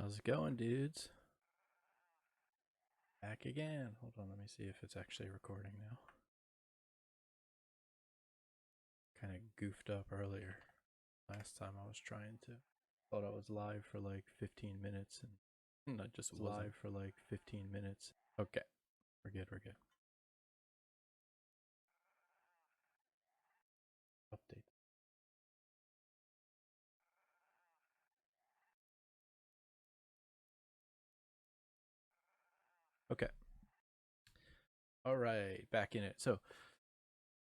How's it going, dudes? Back again. Hold on, let me see if it's actually recording now. Kind of goofed up earlier. Last time I was trying to. Thought I was live for like 15 minutes and I just wasn't. Live for like 15 minutes. Okay. We're good, we're good. Update. Okay. All right, back in it. So,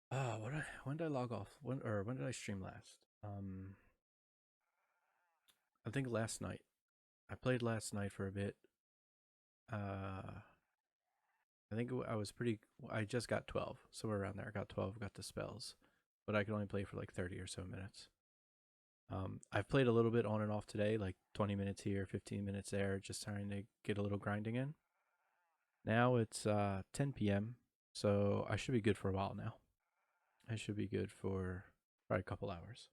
when did I log off? When did I stream last? I think last night. I played last night for a bit. I think I was pretty. I just got 12, somewhere around there. I got 12, got the spells, but I could only play for like 30 or so minutes. I've played a little bit on and off today, like 20 minutes here, 15 minutes there, just trying to get a little grinding in. Now it's 10 p.m., so I should be good for a while now. I should be good for probably a couple hours.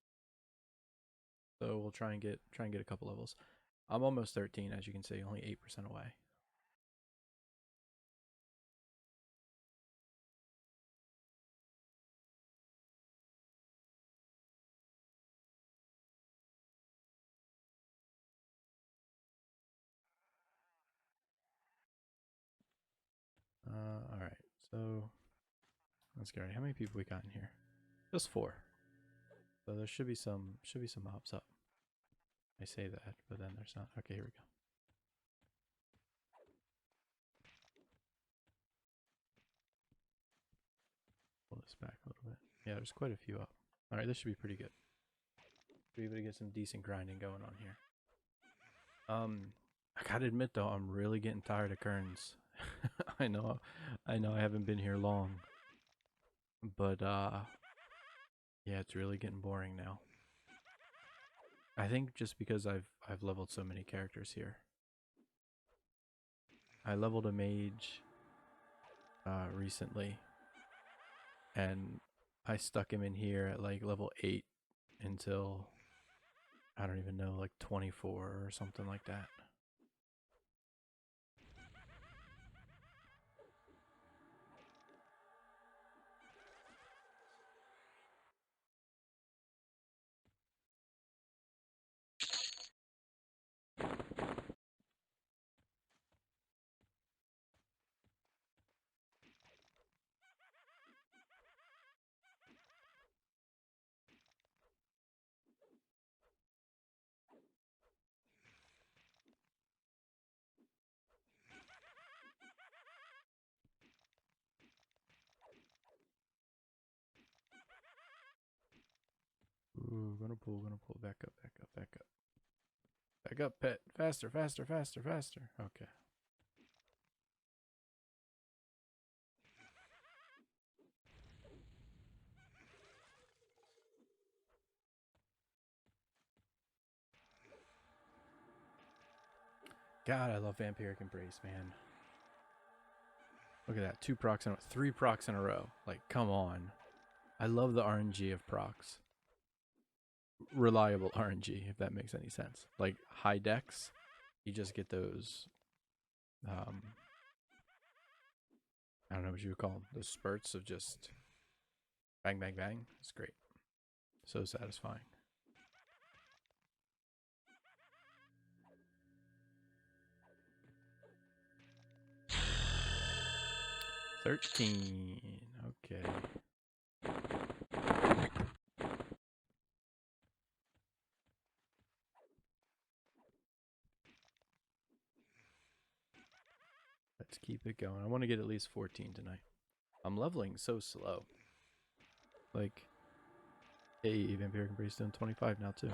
So we'll try and get a couple levels. I'm almost 13, as you can see, only 8% away. All right, so let's get ready. How many people we got in here? Just 4. So there should be some mobs up. I say that, but then there's not. Okay, here we go. Pull this back a little bit. Yeah, there's quite a few up. All right, this should be pretty good. Be able to get some decent grinding going on here. I gotta admit though, I'm really getting tired of Kerns. I know I haven't been here long, but yeah, it's really getting boring now. I think just because I've leveled so many characters here. I leveled a mage recently, and I stuck him in here at like level 8 until I don't even know, like 24 or something like that. Ooh, gonna pull, back up, back up, back up. Back up, pet. Faster, faster, faster, faster. Okay. God, I love Vampiric Embrace, man. Look at that. 2 procs in a 3 procs in a row. Like, come on. I love the RNG of procs. Reliable RNG, if that makes any sense. Like, high decks, you just get those, I don't know what you would call them. Those spurts of just bang, bang, bang. It's great. So satisfying. $13. Okay. Let's keep it going. I want to get at least 14 tonight. I'm leveling so slow. Like, hey, Vampiric Embrace doing 25 now too.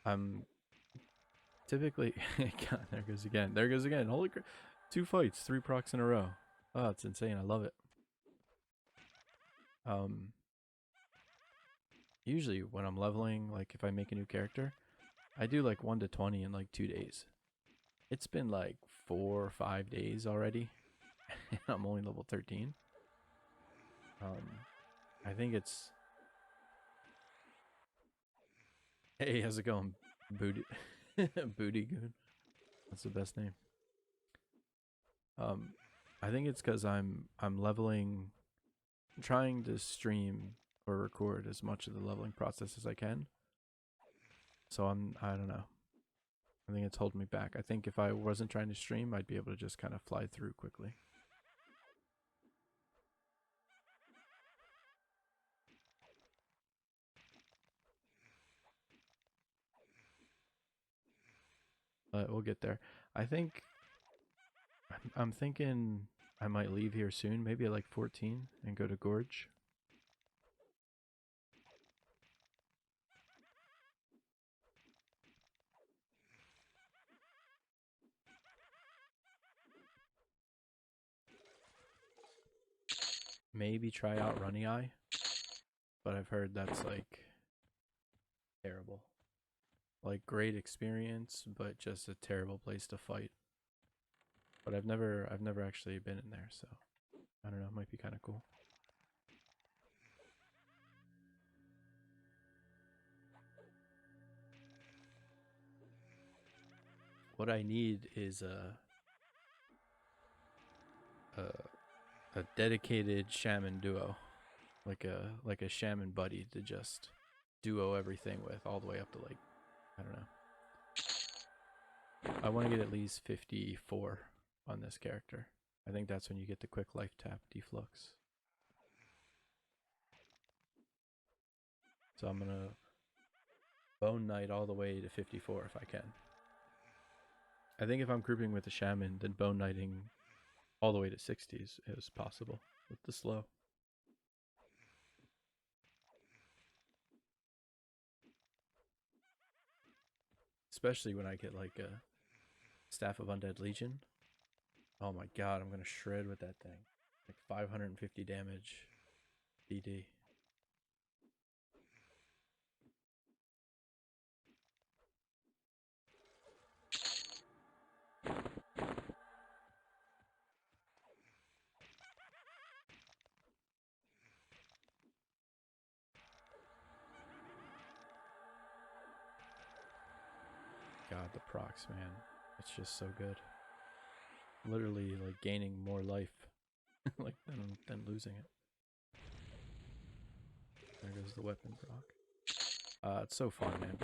I'm typically, God, there goes again. There goes again. Holy crap. 2 fights, 3 procs in a row. Oh, it's insane. I love it. Usually when I'm leveling, like if I make a new character, I do like 1 to 20 in like 2 days. It's been like 4 or 5 days already. And I'm only level 13. I think it's... Hey, how's it going, booty? Booty Goon. That's the best name. Um, I think it's because I'm leveling, trying to stream or record as much of the leveling process as I can. So I don't know. I think it's holding me back. I think if I wasn't trying to stream, I'd be able to just kind of fly through quickly. But we'll get there. I think I'm thinking I might leave here soon, maybe at like 14 and go to Gorge. Maybe try out Runny Eye, but I've heard that's like terrible. Like great experience, but just a terrible place to fight. But I've never actually been in there, so I don't know, it might be kind of cool. What I need is a dedicated shaman duo, like a shaman buddy to just duo everything with all the way up to like, I don't know. I want to get at least 54 on this character. I think that's when you get the quick life tap deflux. So I'm gonna Bone Knight all the way to 54 if I can. I think if I'm grouping with the shaman, then Bone Knighting all the way to 60s is possible with the slow. Especially when I get like a Staff of Undead Legion. Oh my god, I'm gonna shred with that thing. Like 550 damage BD. God, the procs, man. It's just so good. Literally like gaining more life like than losing it. There goes the weapon proc. It's so fun, man.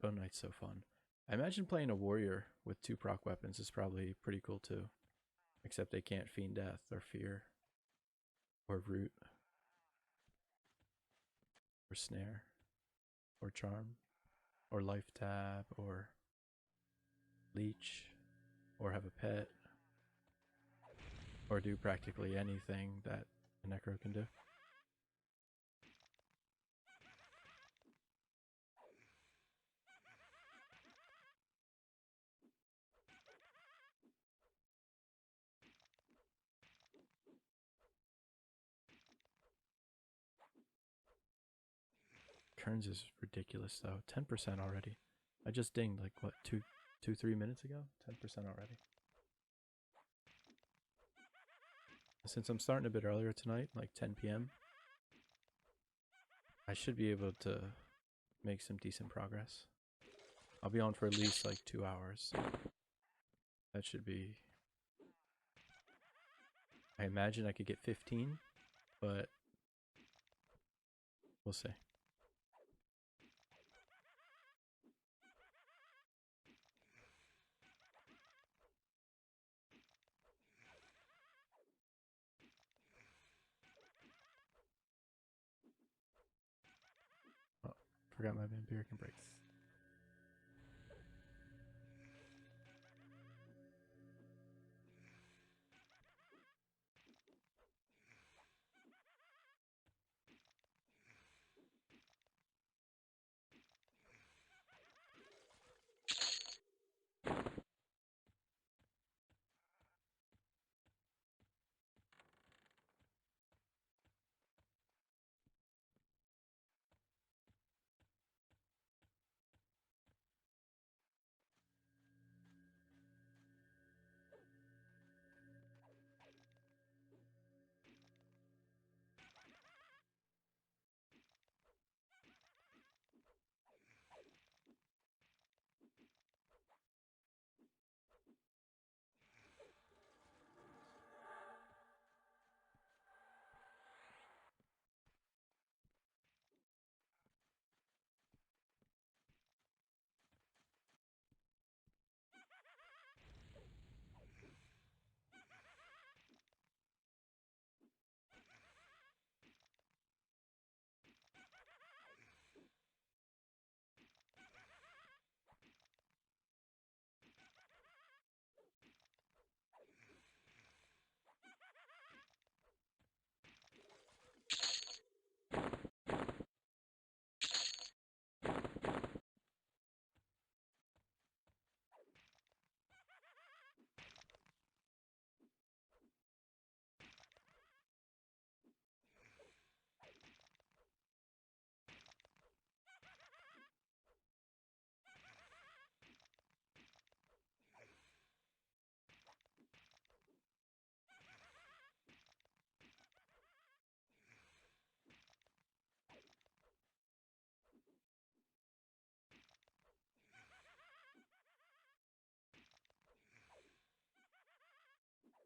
Bone Knight's so fun. I imagine playing a warrior with 2 proc weapons is probably pretty cool too. Except they can't fiend death or fear or root or snare or charm or life tap or leech or have a pet or do practically anything that a necro can do. Kearns is ridiculous though. 10% already. I just dinged like what 3 minutes ago? 10% already. Since I'm starting a bit earlier tonight, like 10 p.m., I should be able to make some decent progress. I'll be on for at least like 2 hours. That should be... I imagine I could get 15, but we'll see. Oh, forgot my vampiric embrace.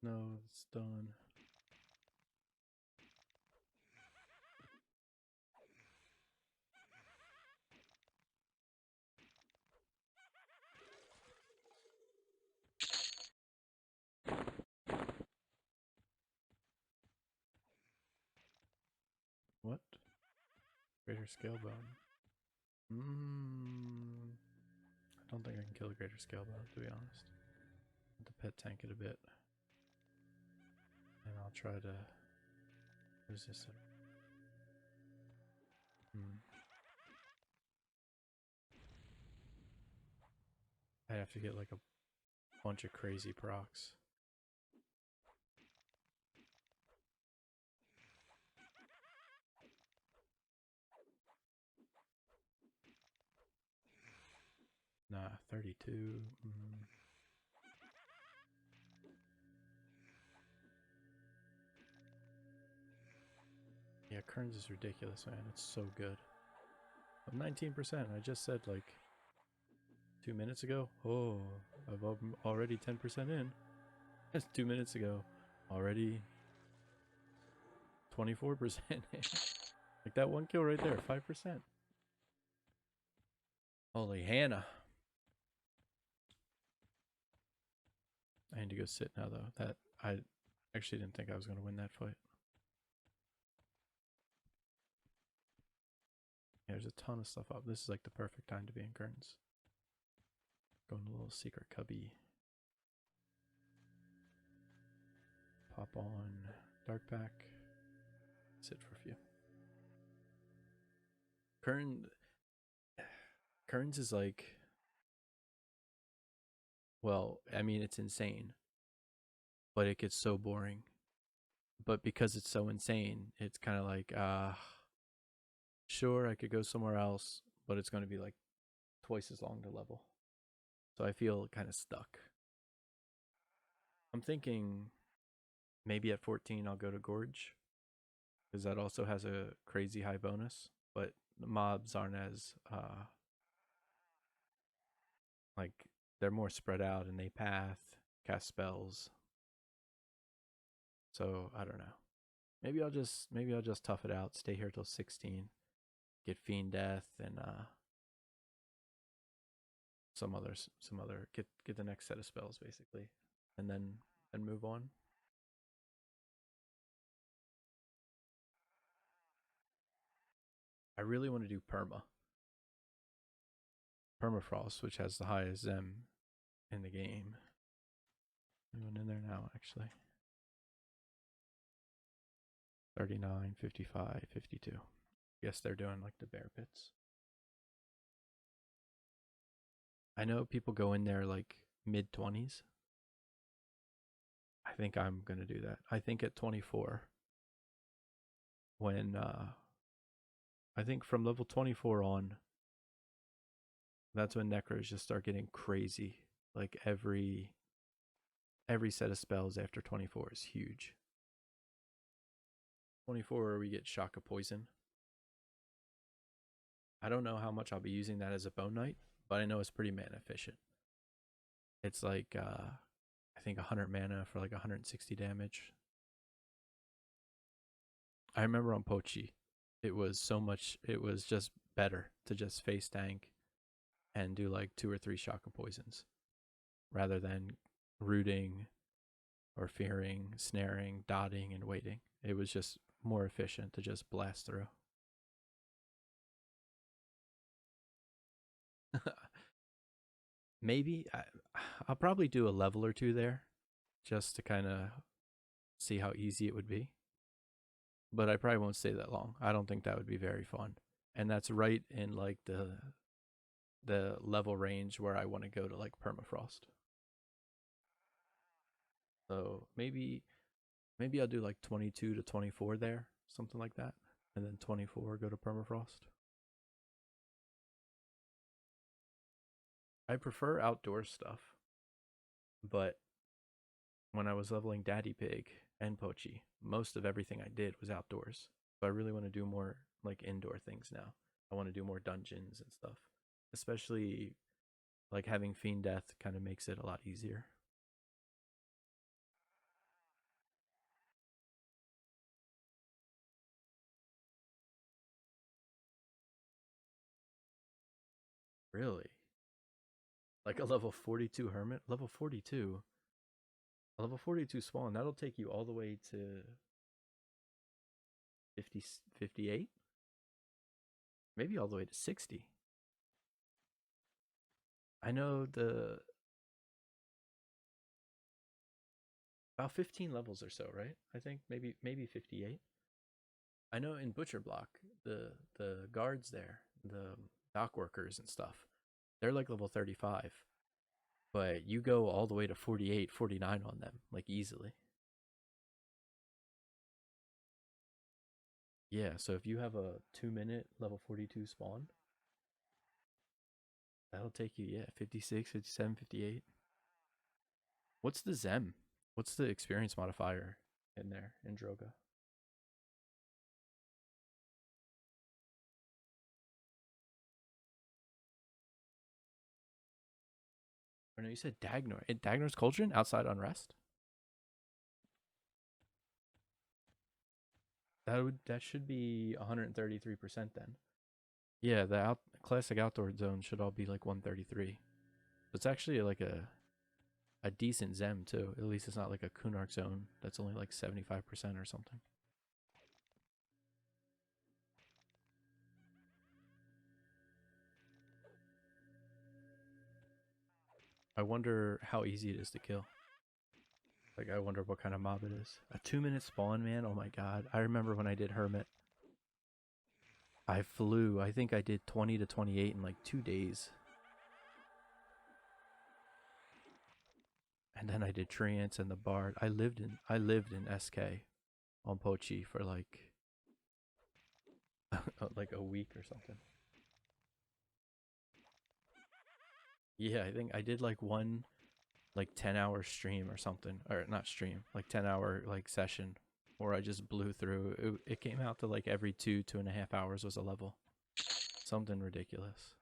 No, it's done. What? Greater scale bone. I don't think I can kill a greater scale bone, to be honest. I'll have to pet tank it a bit. And I'll try to resist it. I have to get like a bunch of crazy procs. Nah, 32. Yeah, Kearns is ridiculous, man. It's so good. I'm 19%. I just said like 2 minutes ago. Oh, I'm already 10% in. That's 2 minutes ago. Already 24% in. Like that one kill right there, 5%. Holy Hannah. I need to go sit now though. That I actually didn't think I was going to win that fight. Yeah, there's a ton of stuff up. This is like the perfect time to be in Kearns. Going to a little secret cubby. Pop on dark pack. Sit for a few. Kearns is like, well, I mean, it's insane, but it gets so boring. But because it's so insane, it's kind of like, sure, I could go somewhere else, but it's going to be like twice as long to level. So I feel kind of stuck. I'm thinking maybe at 14 I'll go to Gorge, because that also has a crazy high bonus, but the mobs aren't as like, they're more spread out and they path, cast spells. So I don't know. Maybe I'll just tough it out, stay here till 16, get Fiend Death and some other get the next set of spells basically, and then move on. I really want to do permafrost, which has the highest Zem in the game. Anyone in there now, actually? 39, 55, 52. Guess they're doing like the bear pits. I know people go in there like mid 20s. I think I'm going to do that. I think at 24, when I think from level 24 on, that's when necros just start getting crazy. Like every set of spells after 24 is huge. 24 we get Shock of Poison. I don't know how much I'll be using that as a Bone Knight, but I know it's pretty mana efficient. It's like I think 100 mana for like 160 damage. I remember on Pochi, it was just better to just face tank and do like 2 or 3 Shock of Poisons rather than rooting or fearing, snaring, dotting, and waiting. It was just more efficient to just blast through. Maybe I'll probably do a level or two there just to kind of see how easy it would be. But I probably won't stay that long. I don't think that would be very fun. And that's right in like the level range where I want to go to like permafrost. So maybe I'll do like 22 to 24 there, something like that. And then 24 go to permafrost. I prefer outdoor stuff. But when I was leveling Daddy Pig and Pochi, most of everything I did was outdoors. So I really want to do more like indoor things now. I want to do more dungeons and stuff. Especially like having Fiend Death kind of makes it a lot easier. Really? Like a level 42 hermit? Level 42? A level 42 spawn, that'll take you all the way to 50, 58? Maybe all the way to 60. I know the about 15 levels or so, right? I think maybe 58. I know in Butcher Block, the guards there, the dock workers and stuff, they're like level 35, but you go all the way to 48, 49 on them, like easily. Yeah, so if you have a 2 minute level 42 spawn, that'll take you, yeah, 56, 57, 58. What's the Zem? What's the experience modifier in there in Droga? Or no, you said Dagnor. In Dagnor's Cauldron outside Unrest? That should be 133% then. Yeah, the classic outdoor zone should all be like 133. It's actually like a decent Zem too. At least it's not like a Kunark zone that's only like 75% or something. I wonder how easy it is to kill. Like, I wonder what kind of mob it is. A 2 minute spawn, man. Oh my god. I remember when I did Hermit. I flew. I think I did 20 to 28 in like 2 days. And then I did Treants and the Bard. I lived in SK on Pochi for like like a week or something. Yeah, I think I did like one like 10-hour stream or something, or not stream, like 10-hour like session where I just blew through. It came out to like every 2.5 hours was a level. Something ridiculous.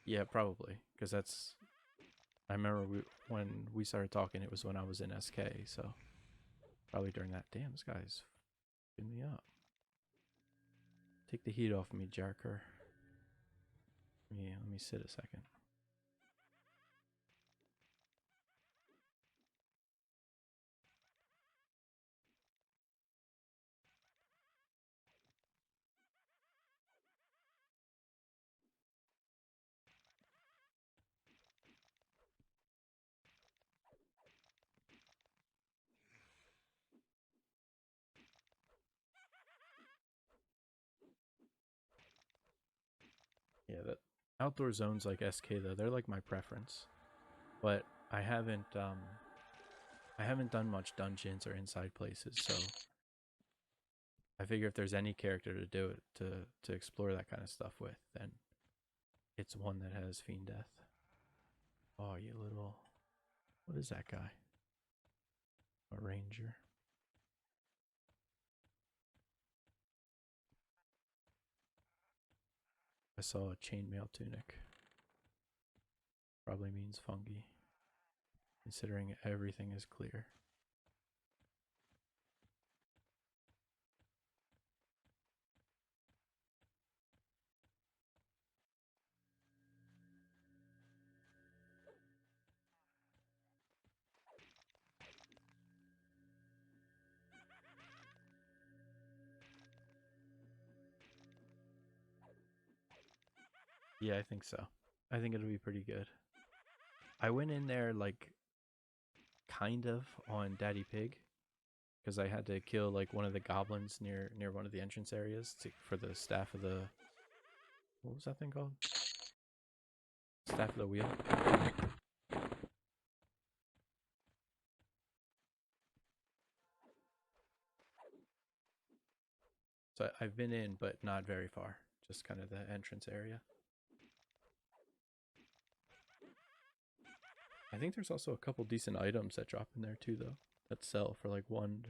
Yeah, probably because that's. I remember when we started talking, it was when I was in SK, so probably during that. Damn, this guy's fucking me up. Take the heat off me, Jarker. Yeah, let me sit a second. Yeah, that outdoor zones like SK though, they're like my preference. But I haven't done much dungeons or inside places, so I figure if there's any character to do it to explore that kind of stuff with, then it's one that has Fiend Death. Oh, you little, what is that guy? A ranger. I saw a chainmail tunic. Probably means fungi, considering everything is clear. Yeah, I think so. I think it'll be pretty good. I went in there like kind of on Daddy Pig because I had to kill like one of the goblins near one of the entrance areas for the staff of the, what was that thing called? Staff of the wheel. So I've been in, but not very far. Just kind of the entrance area. I think there's also a couple decent items that drop in there too, though, that sell for like one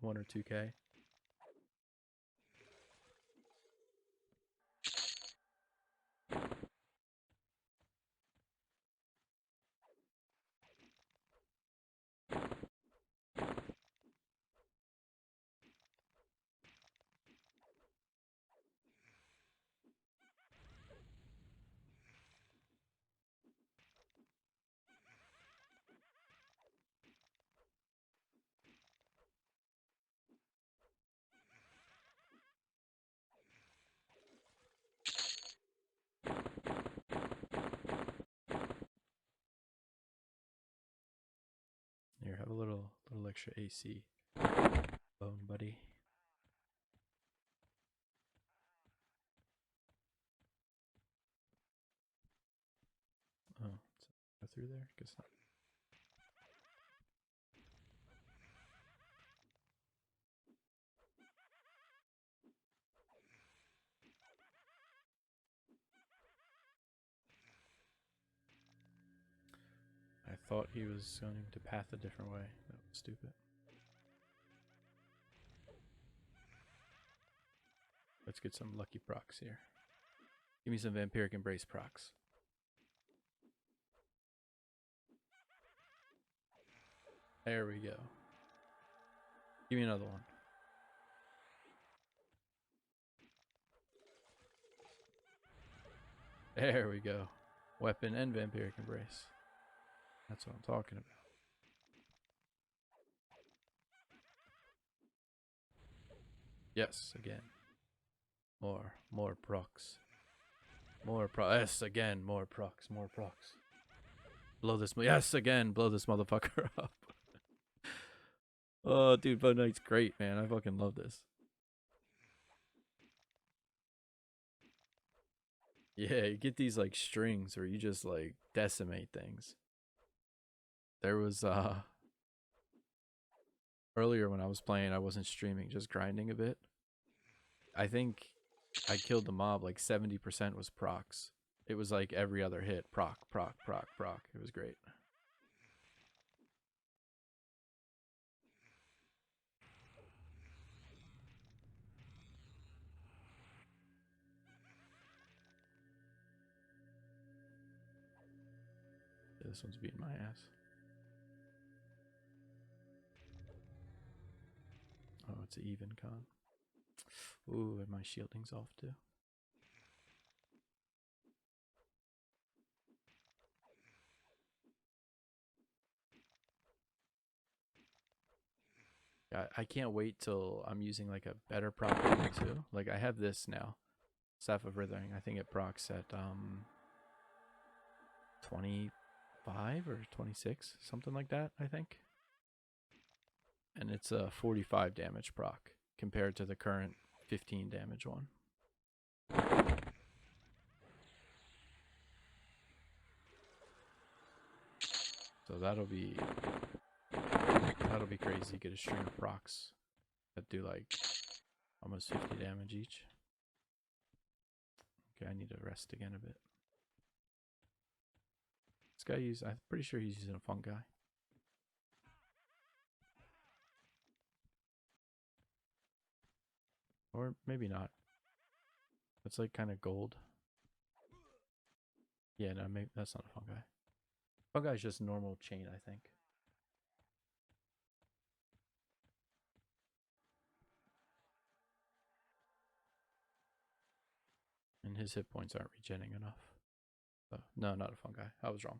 or 2K. Here, have a little extra AC. Bone, buddy. Oh, go through there? Guess not. I thought he was going to path a different way. That was stupid. Let's get some lucky procs here. Give me some Vampiric Embrace procs. There we go. Give me another one. There we go. Weapon and Vampiric Embrace. That's what I'm talking about. Yes, again. More procs. More procs. Yes, again. More procs. More procs. Blow this. Yes, again. Blow this motherfucker up. Oh, dude, Bone Knight's great, man. I fucking love this. Yeah, you get these like strings where you just like decimate things. There was earlier when I was playing, I wasn't streaming, just grinding a bit. I think I killed the mob like 70% was procs. It was like every other hit, proc, proc, proc, proc. It was great. Yeah, this one's beating my ass. Oh, it's an even con. Ooh, and my shielding's off too. I can't wait till I'm using like a better proc too. Like I have this now. Staff of Withering. I think it procs at 25 or 26, something like that, I think. And it's a 45 damage proc compared to the current 15 damage one. So that'll be crazy. Get a string of procs that do like almost 50 damage each. Okay, I need to rest again a bit. This guy I'm pretty sure he's using a fungi. Or maybe not. It's like kind of gold. Yeah, no, maybe that's not a fungi. Fungi is just normal chain, I think. And his hit points aren't regenning enough. So, no, not a fungi. I was wrong.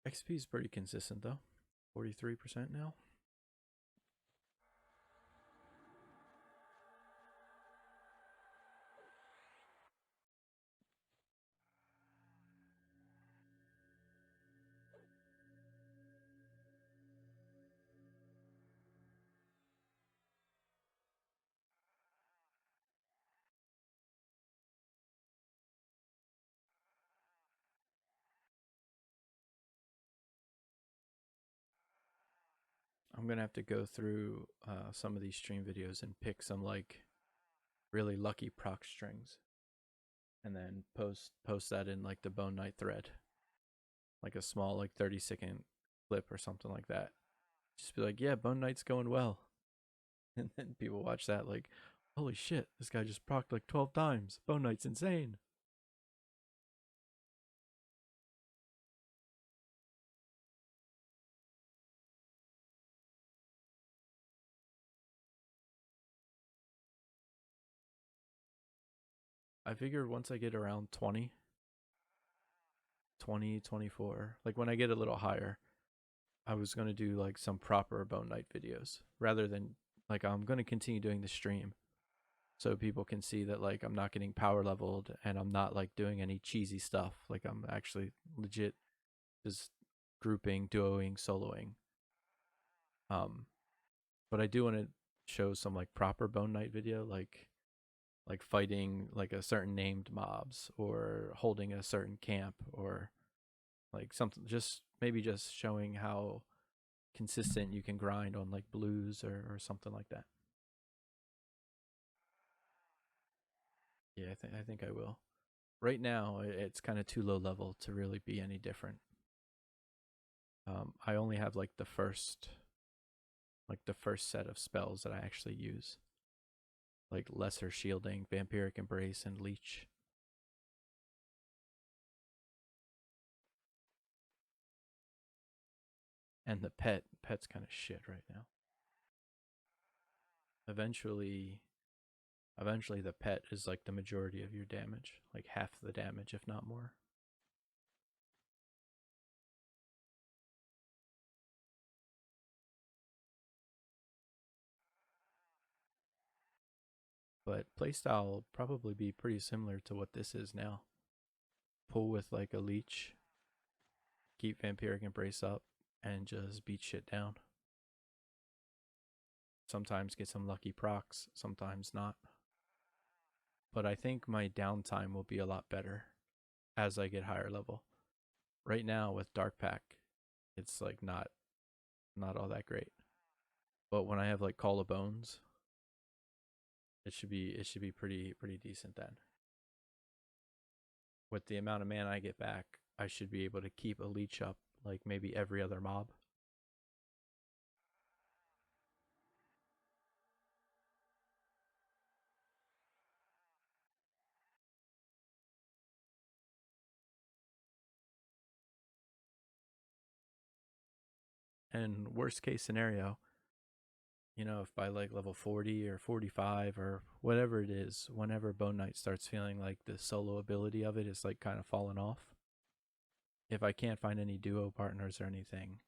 XP is pretty consistent though. 43% now. I'm gonna have to go through some of these stream videos and pick some like really lucky proc strings, and then post that in like the Bone Knight thread, like a small like 30-second clip or something like that. Just be like, yeah, Bone Knight's going well, and then people watch that like, holy shit, this guy just procced like 12 times. Bone Knight's insane. I figured once I get around 20, 24, like when I get a little higher, I was gonna do like some proper Bone Knight videos rather than like I'm gonna continue doing the stream so people can see that like I'm not getting power leveled and I'm not like doing any cheesy stuff. Like I'm actually legit just grouping, duoing, soloing. Um, but I do want to show some like proper Bone Knight video, like fighting like a certain named mobs or holding a certain camp or like something, just maybe just showing how consistent you can grind on like blues or something like that. Yeah, I think I will. Right now, it's kind of too low level to really be any different. I only have like the first set of spells that I actually use, like lesser shielding, vampiric embrace, and leech. And the pet's kind of shit right now. Eventually, eventually the pet is like the majority of your damage, like half the damage, if not more. But playstyle will probably be pretty similar to what this is now. Pull with like a leech, keep vampiric embrace up, and just beat shit down. Sometimes get some lucky procs, sometimes not. But I think my downtime will be a lot better as I get higher level. Right now with Dark Pack, it's like not all that great. But when I have like Call of Bones, it should be pretty decent then. With the amount of mana I get back, I should be able to keep a leech up like maybe every other mob. And worst case scenario, if by like level 40 or 45 or whatever it is, whenever Bone Knight starts feeling like the solo ability of it is like kind of falling off, if I can't find any duo partners or anything,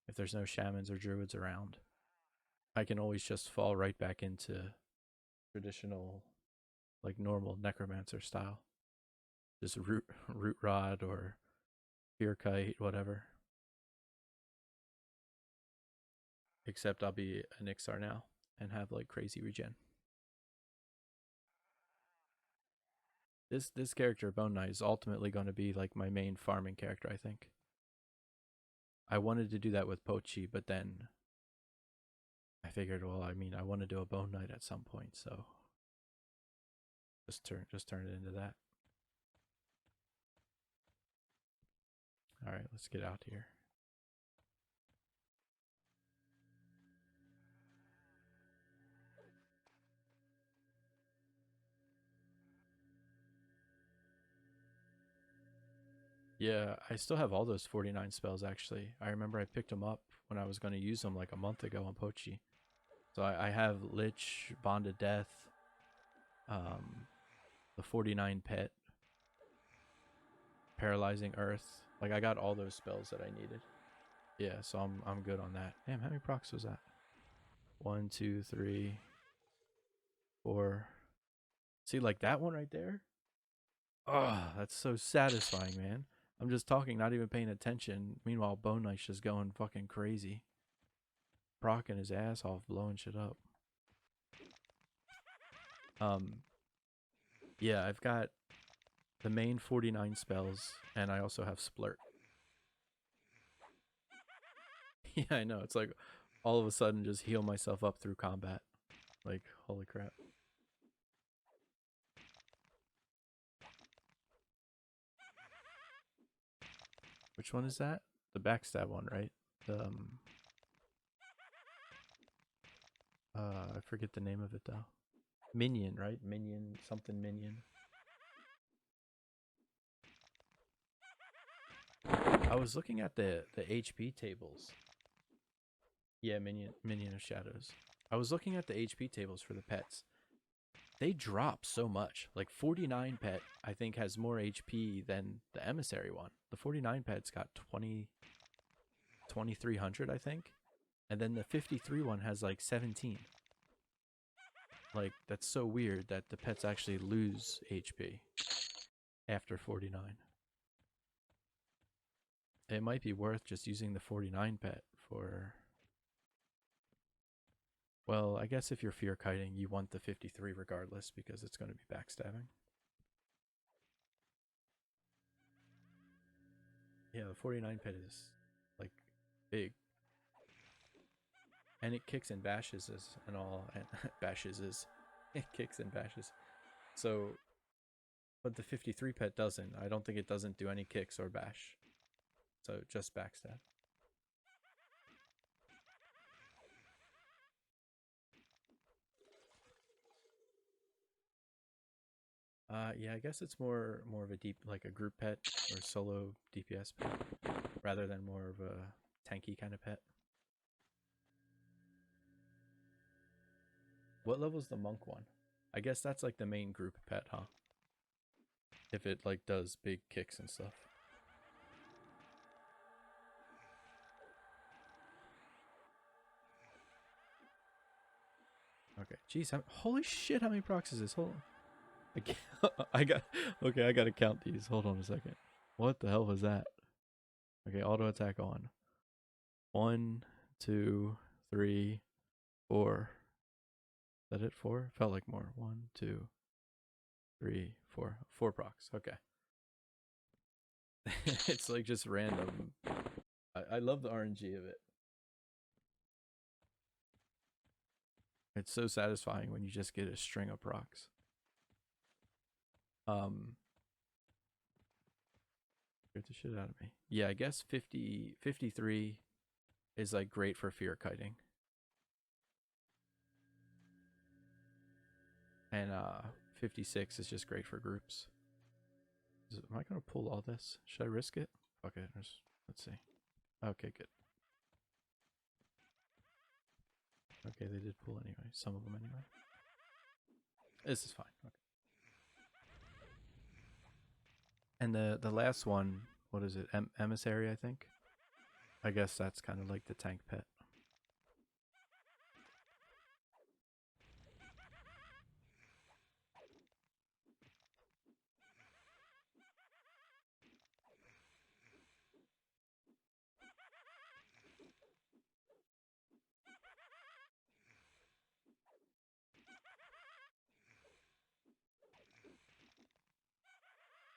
if there's no shamans or druids around, I can always just fall right back into traditional, like normal necromancer style. Just root rod or fear kite, whatever. Except I'll be an Ixar now and have like crazy regen. This character Bone Knight is ultimately going to be like my main farming character, I think. I wanted to do that with Pochi, but then I figured, well, I mean, I want to do a Bone Knight at some point, so just turn it into that. All right, let's get out here. Yeah, I still have all those 49 spells actually. I remember I picked them up when I was going to use them like a month ago on Pochi. So I have Lich, Bonded Death, um, the 49 Pet, Paralyzing Earth. Like I got all those spells that I needed. Yeah, so I'm good on that. Damn, how many procs was that? 1, 2, 3, 4. See, like that one right there? Oh, that's so satisfying, man. I'm just talking, not even paying attention. Meanwhile, Bone Knight's just going fucking crazy. Procking his ass off, blowing shit up. Um, yeah, I've got the main 49 spells, and I also have Splurt. Yeah, I know. It's like all of a sudden just heal myself up through combat. Like, holy crap. Which one is that? The backstab one, right? The, I forget the name of it though. Minion, right? Minion, something minion. I was looking at the HP tables. Yeah, minion of shadows. I was looking at the HP tables for the pets. They drop so much. Like 49 pet, I think, has more HP than the emissary one. The 49 pet's got 20 2300, I think. And then the 53 one has like 17. Like, that's so weird that the pets actually lose HP after 49. It might be worth just using the 49 pet for... Well, I guess if you're fear kiting, you want the 53 regardless because it's going to be backstabbing. Yeah, the 49 pet is, like, big. And it kicks and bashes and all. And bashes is... It kicks and bashes. So... But the 53 pet doesn't. I don't think it doesn't do any kicks or bash. So just backstab. Yeah, I guess it's more of a deep, like a group pet or solo DPS pet, rather than more of a tanky kind of pet. What level's the monk one? I guess that's like the main group pet, huh? If it like does big kicks and stuff. Okay, jeez, holy shit, how many procs is this? Hold on. I got, okay, I gotta count these. Hold on a second. What the hell was that? Okay, auto attack on. 1, 2, 3, 4. Is that it? 4? Felt like more. 1, 2, 3, 4. 4 procs. Okay. It's like just random. I love the RNG of it. It's so satisfying when you just get a string of procs. Scared the shit out of me. Yeah, I guess 53 is like great for fear kiting. And 56 is just great for groups. Am I gonna pull all this? Should I risk it? Okay, let's see. Okay, good. Okay, they did pull anyway. Some of them anyway. This is fine. Okay. And the last one, what is it? Emissary, I think. I guess that's kind of like the tank pet.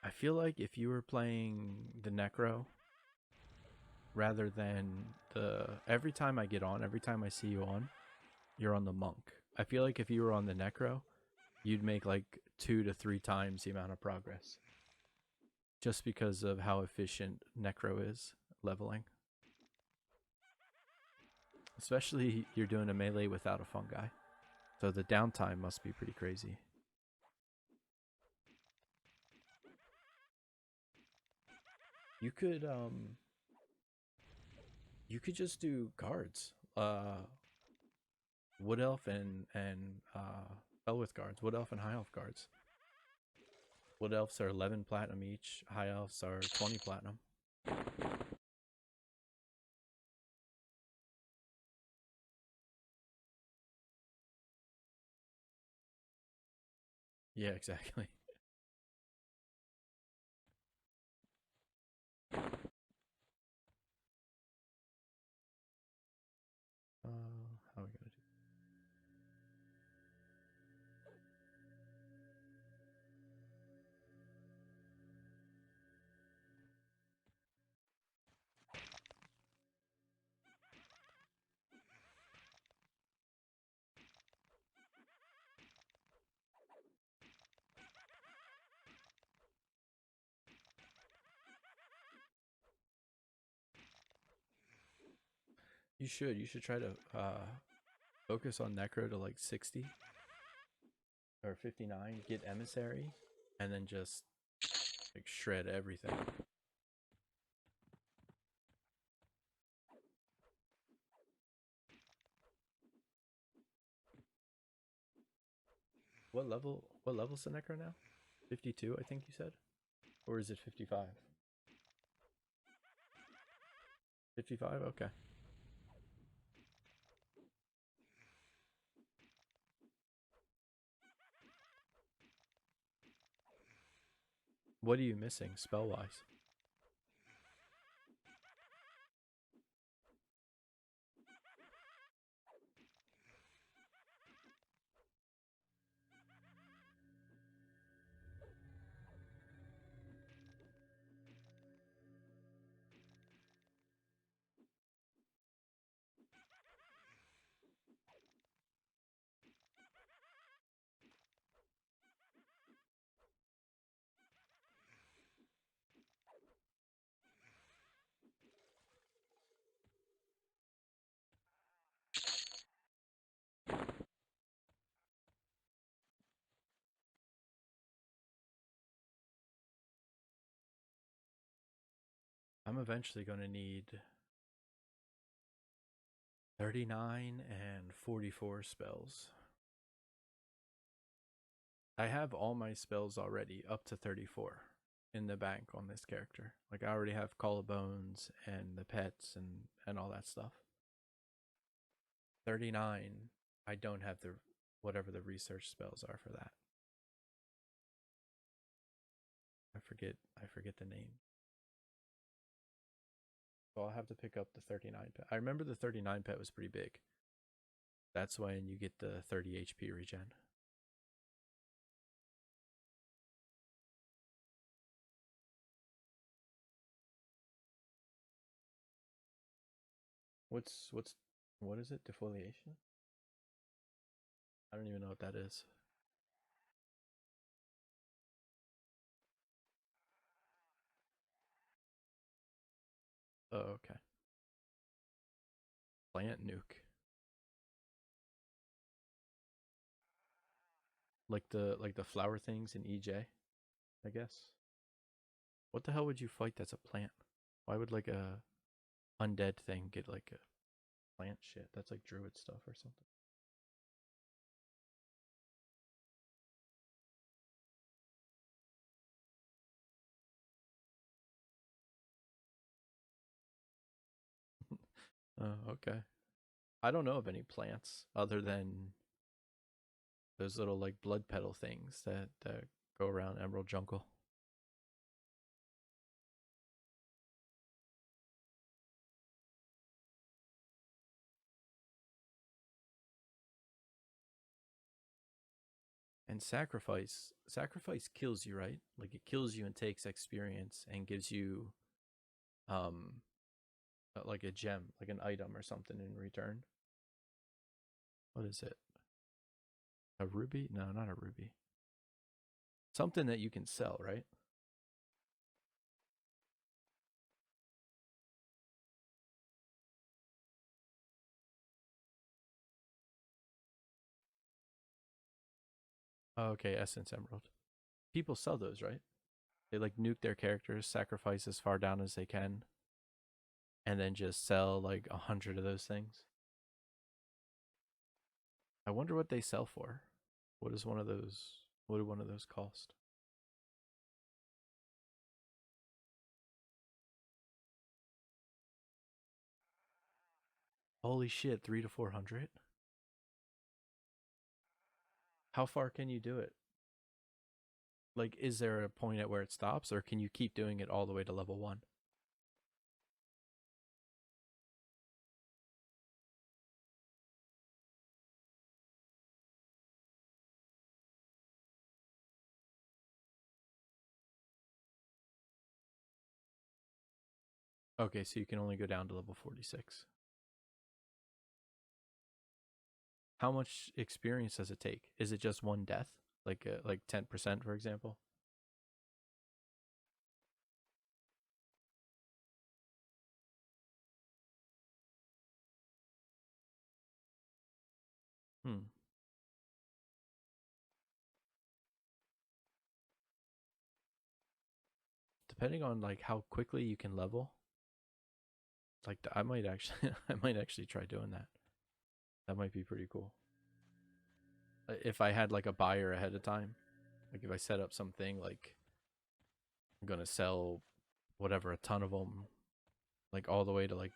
I feel like if you were playing the Necro rather than the... Every time I get on, every time I see you on, you're on the Monk. I feel like if you were on the Necro, you'd make like 2 to 3 times the amount of progress. Just because of how efficient Necro is leveling. Especially you're doing a melee without a fungi. So the downtime must be pretty crazy. You could just do guards. Wood Elf and Elwith guards. Wood Elf and High Elf guards. Wood Elves are 11 platinum each. High Elves are 20 platinum. Yeah, exactly. How are we gonna do? You should try to focus on Necro to like 60 or 59, get Emissary, and then just like shred everything. What level's the Necro now? 52, I think you said? Or is it 55? 55? Okay. What are you missing spell-wise? I'm eventually going to need 39 and 44 spells. I have all my spells already up to 34 in the bank on this character. Like I already have Call of Bones and the pets and all that stuff. 39, I don't have the whatever the research spells are for that. I forget the name. So I'll have to pick up the 39 pet. I remember the 39 pet was pretty big. That's when you get the 30 HP regen. What is it? Defoliation? I don't even know what that is. Oh, okay. Plant nuke. Like the flower things in EJ, I guess. What the hell would you fight that's a plant? Why would like a undead thing get like a plant shit? That's like druid stuff or something. Oh, okay. I don't know of any plants other than those little like blood petal things that go around Emerald Jungle. And sacrifice kills you, right? Like it kills you and takes experience and gives you um like a gem, like an item or something in return. What is it? A ruby? No, not a ruby. Something that you can sell, right? Oh, okay, Essence Emerald. People sell those, right? They like nuke their characters, sacrifice as far down as they can, and then just sell like 100 of those things. I wonder what they sell for. What is one of those? What do one of those cost? Holy shit, 3 to 400. How far can you do it? Like, is there a point at where it stops, or can you keep doing it all the way to level 1? Okay, so you can only go down to level 46. How much experience does it take? Is it just one death? Like 10%, for example? Hmm. Depending on like how quickly you can level, like I might actually I might actually try doing that. That might be pretty cool. If I had like a buyer ahead of time, like if I set up something like I'm gonna sell whatever a ton of them, like all the way to like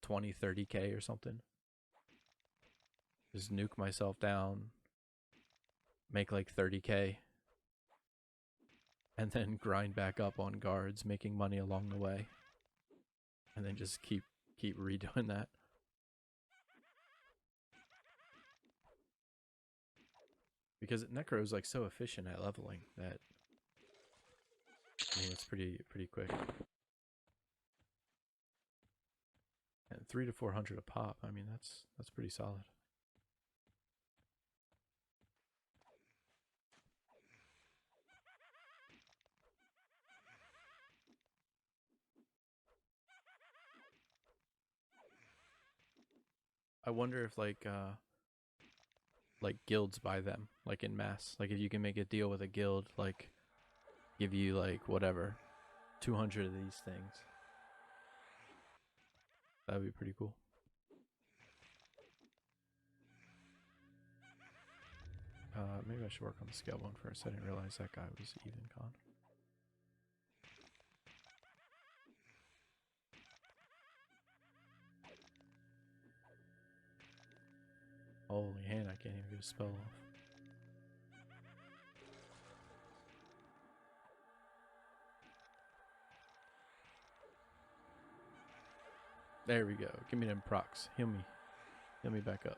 20, 30K or something. Just nuke myself down, make like 30K, and then grind back up on guards, making money along the way. And then just keep redoing that. Because Necro is like so efficient at leveling that, I mean, it's pretty quick. And 300 to 400 a pop. I mean, that's pretty solid. I wonder if like guilds buy them like in mass. Like if you can make a deal with a guild, like give you like whatever 200 of these things. That'd be pretty cool. Maybe I should work on the scale one first. I didn't realize that guy was even con. Holy hand, I can't even get a spell off. There we go. Give me them procs. Heal me. Heal me back up.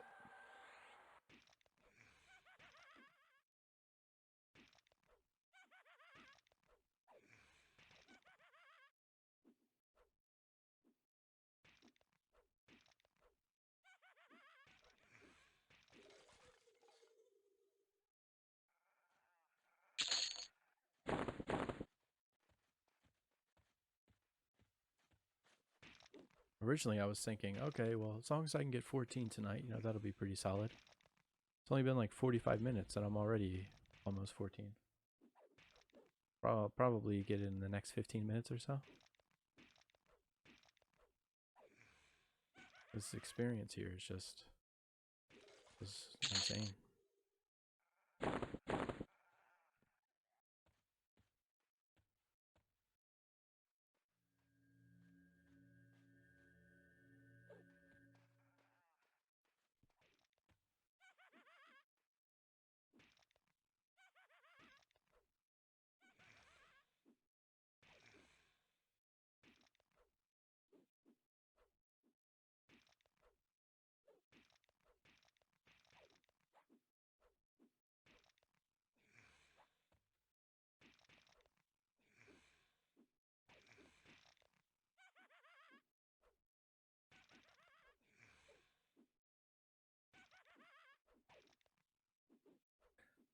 Originally, I was thinking, okay, well, as long as I can get 14 tonight, you know, that'll be pretty solid. It's only been like 45 minutes and I'm already almost 14. Probably get it in the next 15 minutes or so. This experience here is just insane.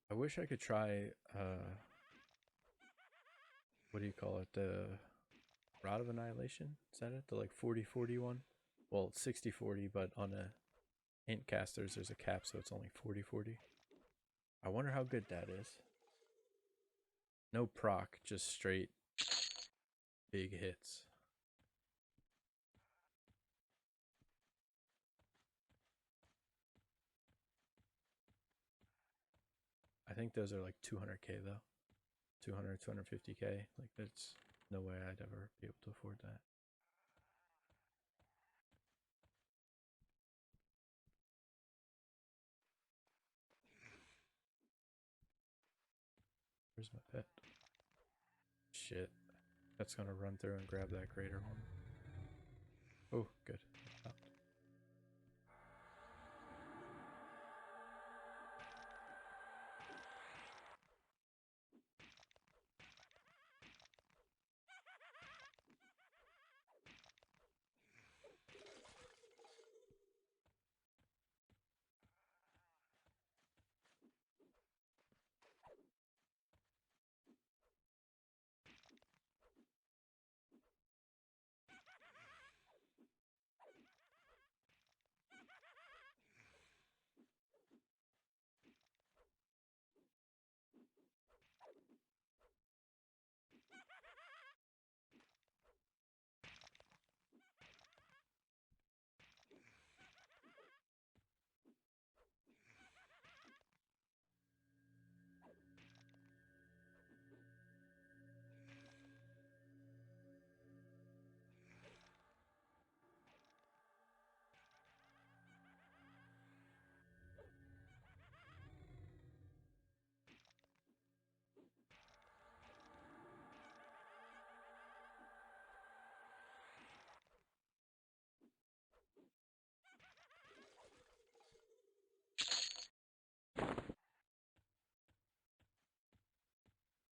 I wish I could try, what do you call it? The Rod of Annihilation? Is that it? The like 40-40 one? Well, 60-40, but on a int casters, there's a cap, so it's only 40-40. I wonder how good that is. No proc, just straight big hits. I think those are like 200K though. 200, 250K. Like that's no way I'd ever be able to afford that. Where's my pet? Shit. That's gonna run through and grab that greater one. Oh, good.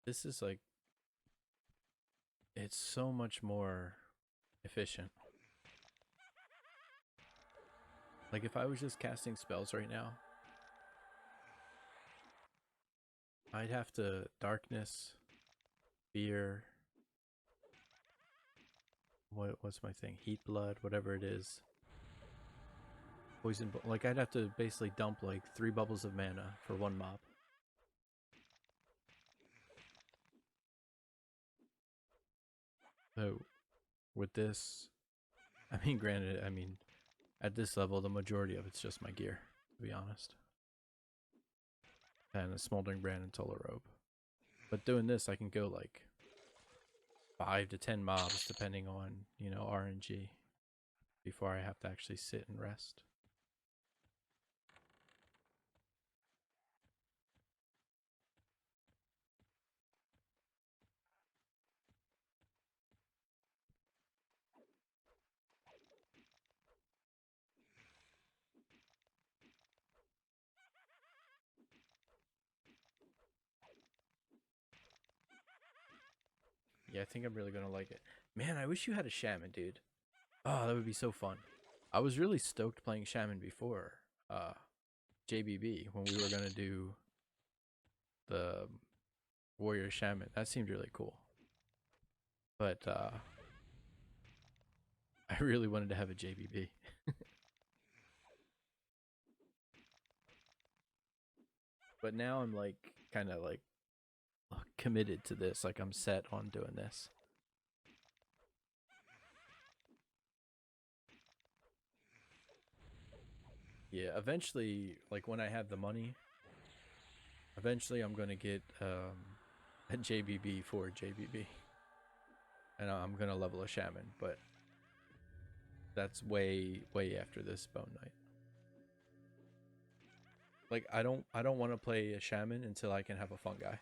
This is like, it's so much more efficient. Like if I was just casting spells right now, I'd have to darkness, fear, what's my thing? Heat blood, whatever it is. Poison, like I'd have to basically dump like 3 bubbles of mana for one mob. So with this, I mean, granted, I mean, at this level, the majority of it's just my gear, to be honest. And a Smoldering Brand and Tola Robe. But doing this, I can go like 5 to 10 mobs, depending on, you know, RNG, before I have to actually sit and rest. Yeah, I think I'm really gonna like it. Man, I wish you had a Shaman, dude. Oh, that would be so fun. I was really stoked playing Shaman before JBB, when we were gonna do the Warrior Shaman. That seemed really cool. But I really wanted to have a JBB. But now I'm like kind of like committed to this. Like I'm set on doing this. Yeah, eventually, like when I have the money, eventually I'm gonna get a JBB for JBB, and I'm gonna level a Shaman. But that's way after this Bone Knight. Like I don't want to play a Shaman until I can have a Fungi.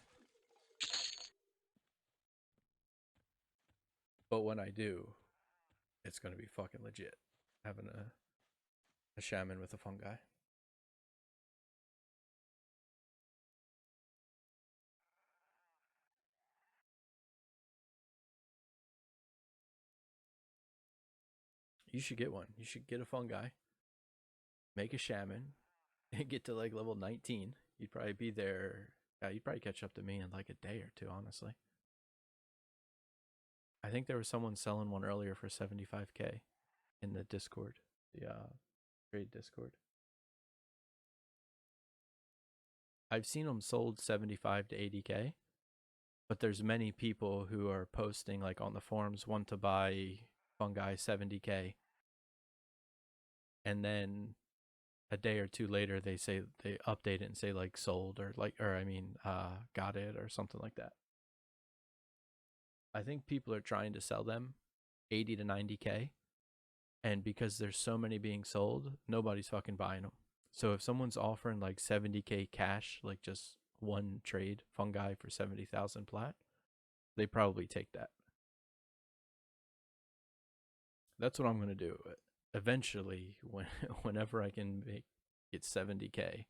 But when I do, it's gonna be fucking legit having a Shaman with a Fungi. You should get one. You should get a Fungi, make a Shaman, and get to like level 19. You'd probably be there. Yeah, you'd probably catch up to me in like a day or two, honestly. I think there was someone selling one earlier for 75k in the Discord, the trade Discord. I've seen them sold 75 to 80k, but there's many people who are posting like on the forums want to buy Fungi 70k, and then a day or two later they say they update it and say like sold, or like, or I mean got it or something like that. I think people are trying to sell them 80 to 90k, and because there's so many being sold, nobody's fucking buying them. So if someone's offering like 70k cash, like just one trade Fungi for 70,000 plat, they probably take that. That's what I'm gonna do. Eventually, whenever I can get 70k,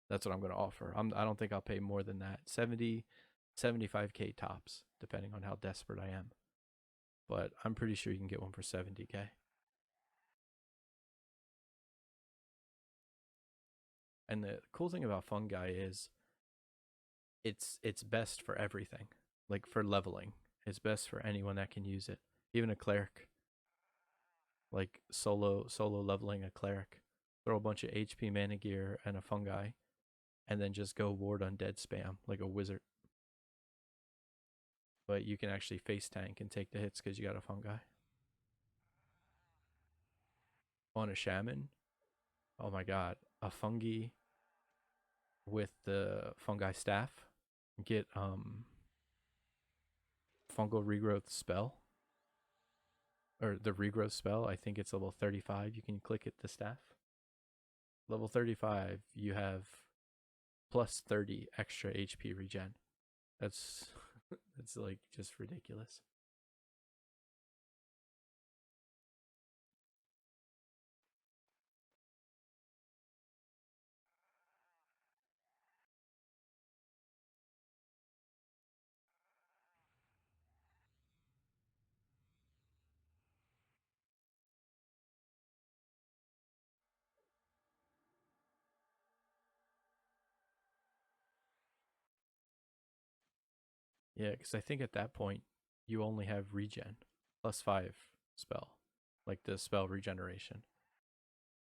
that's what I'm gonna offer. I don't think I'll pay more than that. 70, 75k tops, depending on how desperate I am. But I'm pretty sure you can get one for 70k. And the cool thing about Fungi is it's best for everything. Like for leveling, it's best for anyone that can use it. Even a cleric, like solo leveling a cleric, throw a bunch of HP mana gear and a Fungi, and then just go ward undead spam like a wizard. But you can actually face tank and take the hits because you got a Fungi. On a Shaman, oh my god, a Fungi with the Fungi staff, get fungal regrowth spell, or the regrowth spell. I think it's level 35. You can click it the staff. Level 35, you have plus 30 extra HP regen. That's that's like just ridiculous. Yeah, because I think at that point you only have regen +5 spell, like the spell regeneration.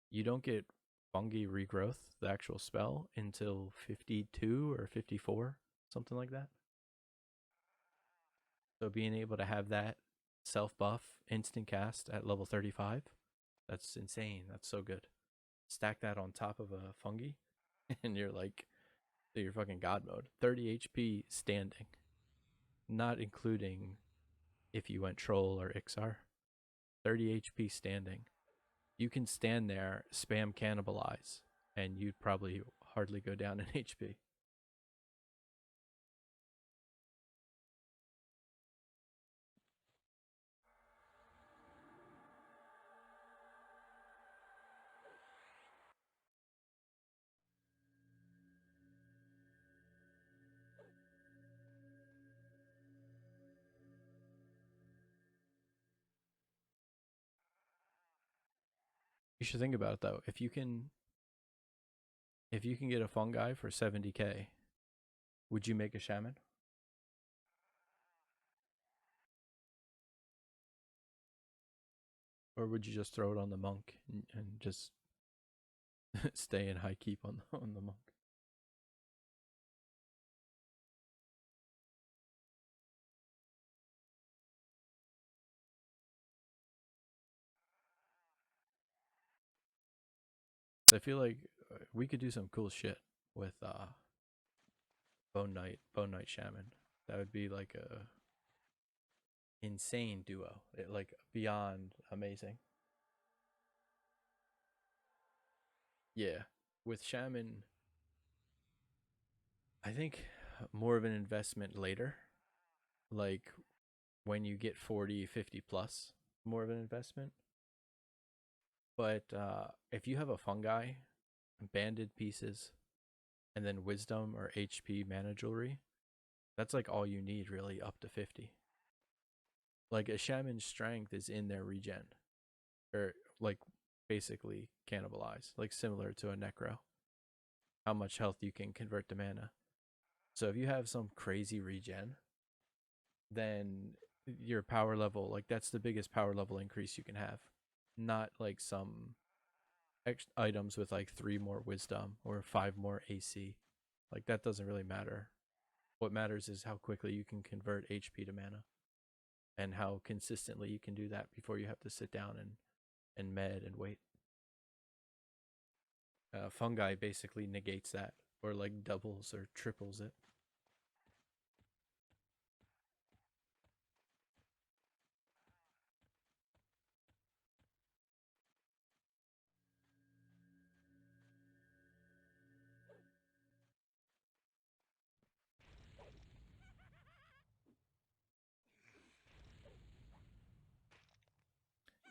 You don't get fungi regrowth, the actual spell, until 52 or 54, something like that. So being able to have that self buff instant cast at level 35, that's insane. That's so good. Stack that on top of a fungi, and you're like, you're fucking god mode. 30 HP standing, not including if you went troll or Ixar. 30 HP standing. You can stand there, spam cannibalize, and you'd probably hardly go down in HP. You should think about it though. If you can get a fungi for 70k, would you make a shaman? Or would you just throw it on the monk and just stay in high keep on the monk? I feel like we could do some cool shit with Bone Knight Shaman. That would be like a insane duo. Like beyond amazing. Yeah. With Shaman, I think more of an investment later. Like when you get 40, 50 plus, more of an investment. But if you have a fungi, banded pieces, and then wisdom or HP mana jewelry, that's like all you need really up to 50. Like a shaman's strength is in their regen, or like basically cannibalize, like similar to a necro. How much health you can convert to mana. So if you have some crazy regen, then your power level, like that's the biggest power level increase you can have. Not like some items with like 3 more wisdom or 5 more AC. Like that doesn't really matter. What matters is how quickly you can convert HP to mana and how consistently you can do that before you have to sit down and med and wait. Fungi basically negates that or like doubles or triples it.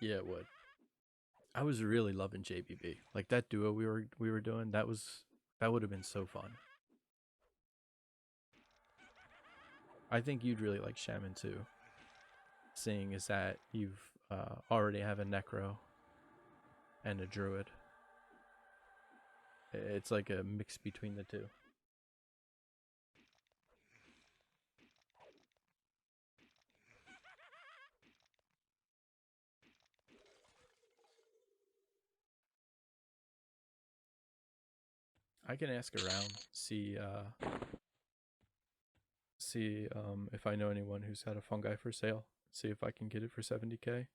Yeah, it would. I was really loving JBB. Like that duo we were doing, that would have been so fun. I think you'd really like Shaman too, seeing as that you've already have a Necro and a Druid. It's like a mix between the two. I can ask around, see if I know anyone who's had a fungi for sale. See if I can get it for 70k.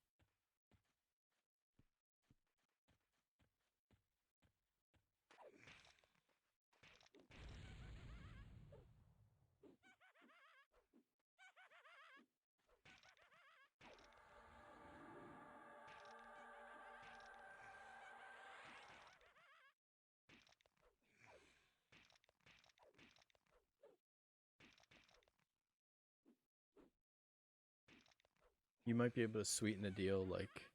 You might be able to sweeten the deal like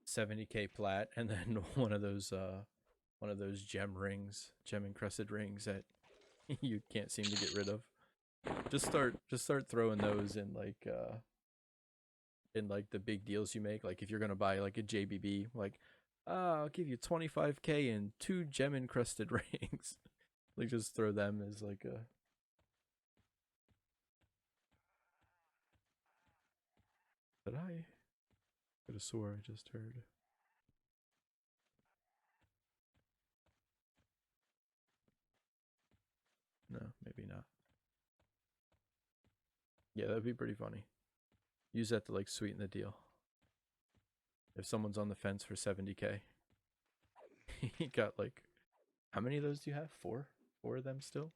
70k plat and then one of those gem rings, gem encrusted rings that you can't seem to get rid of. Just start throwing those in like the big deals you make. Like if you're gonna buy like a JBB, like I'll give you 25k and 2 gem encrusted rings. Like just throw them as like a Did I? Could have swore I just heard. No, maybe not. Yeah, that'd be pretty funny. Use that to like sweeten the deal. If someone's on the fence for 70K, he got like, how many of those do you have? Four? Four of them still?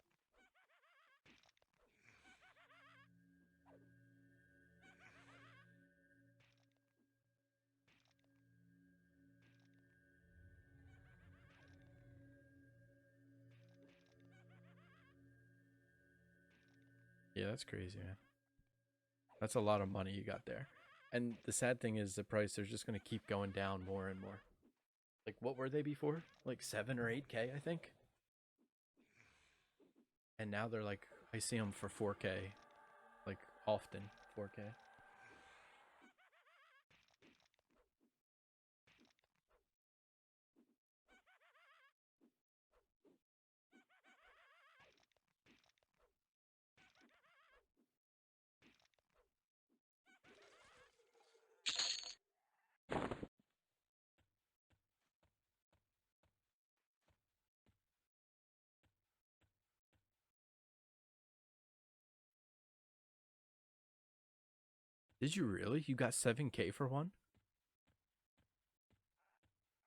Yeah, that's crazy, man. That's a lot of money you got there. And the sad thing is the price, they're just going to keep going down more and more. Like, what were they before? Like 7 or 8K, I think. And now they're like, I see them for 4K, like often 4K. Did you really? You got 7K for one?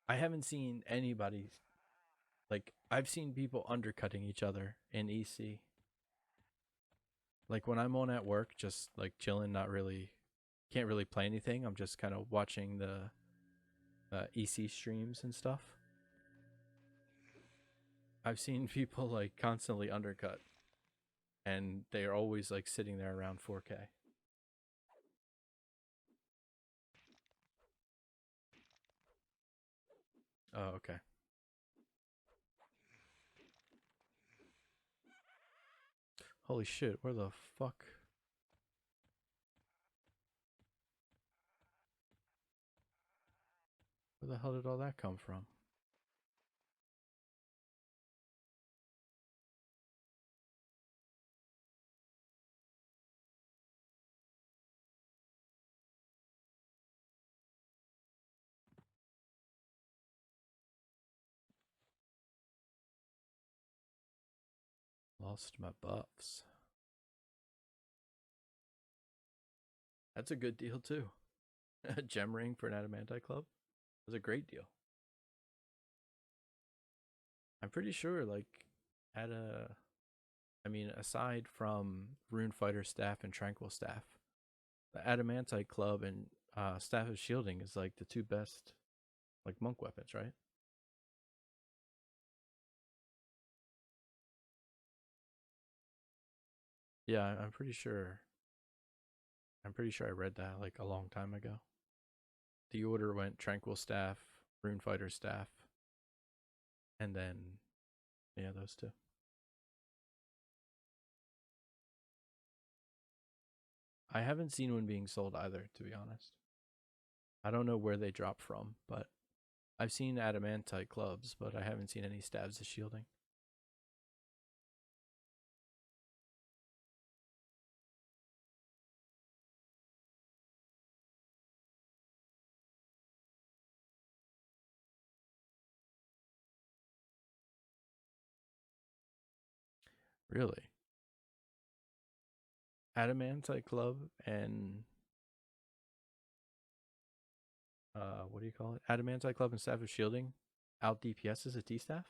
I haven't seen anybody, like, I've seen people undercutting each other in EC. Like, when I'm on at work, just like chilling, not really, can't really play anything. I'm just kind of watching the EC streams and stuff. I've seen people like constantly undercut, and they are always like sitting there around 4K. Oh, okay. Holy shit, where the fuck? Where the hell did all that come from? Lost my buffs. That's a good deal too. A gem ring for an adamantite club was a great deal. I'm pretty sure, like, at a, I mean, aside from Rune Fighter staff and Tranquil staff, the adamantite club and staff of shielding is like the two best, like, monk weapons, right? Yeah, I'm pretty sure. I'm pretty sure I read that like a long time ago. The order went Tranquil staff, Rune Fighter staff, and then yeah, those two. I haven't seen one being sold either, to be honest. I don't know where they drop from, but I've seen adamantite clubs, but I haven't seen any stabs of shielding. Really? Adamantite club and what do you call it? Adamantite club and staff of shielding out DPS as a T staff?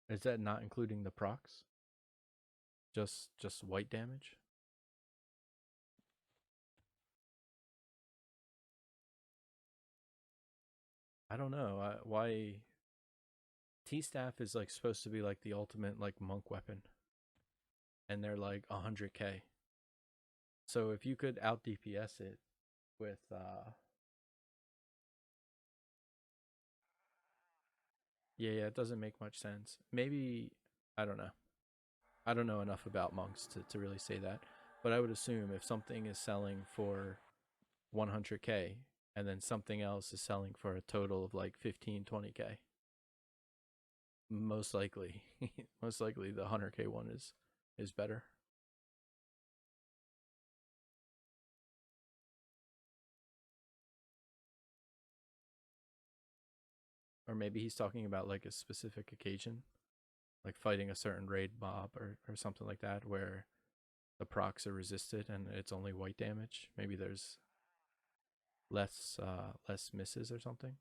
Is that not including the procs? Just white damage? I don't know. Why T staff is like supposed to be like the ultimate like monk weapon, and they're like 100K. So if you could out DPS it with yeah, it doesn't make much sense. Maybe I don't know. I don't know enough about monks to really say that. But I would assume if something is selling for 100K and then something else is selling for a total of like 15, 20K, most likely, most likely the 100K one is better. Or maybe he's talking about like a specific occasion, like fighting a certain raid mob or something like that, where the procs are resisted and it's only white damage. Maybe there's less misses or something.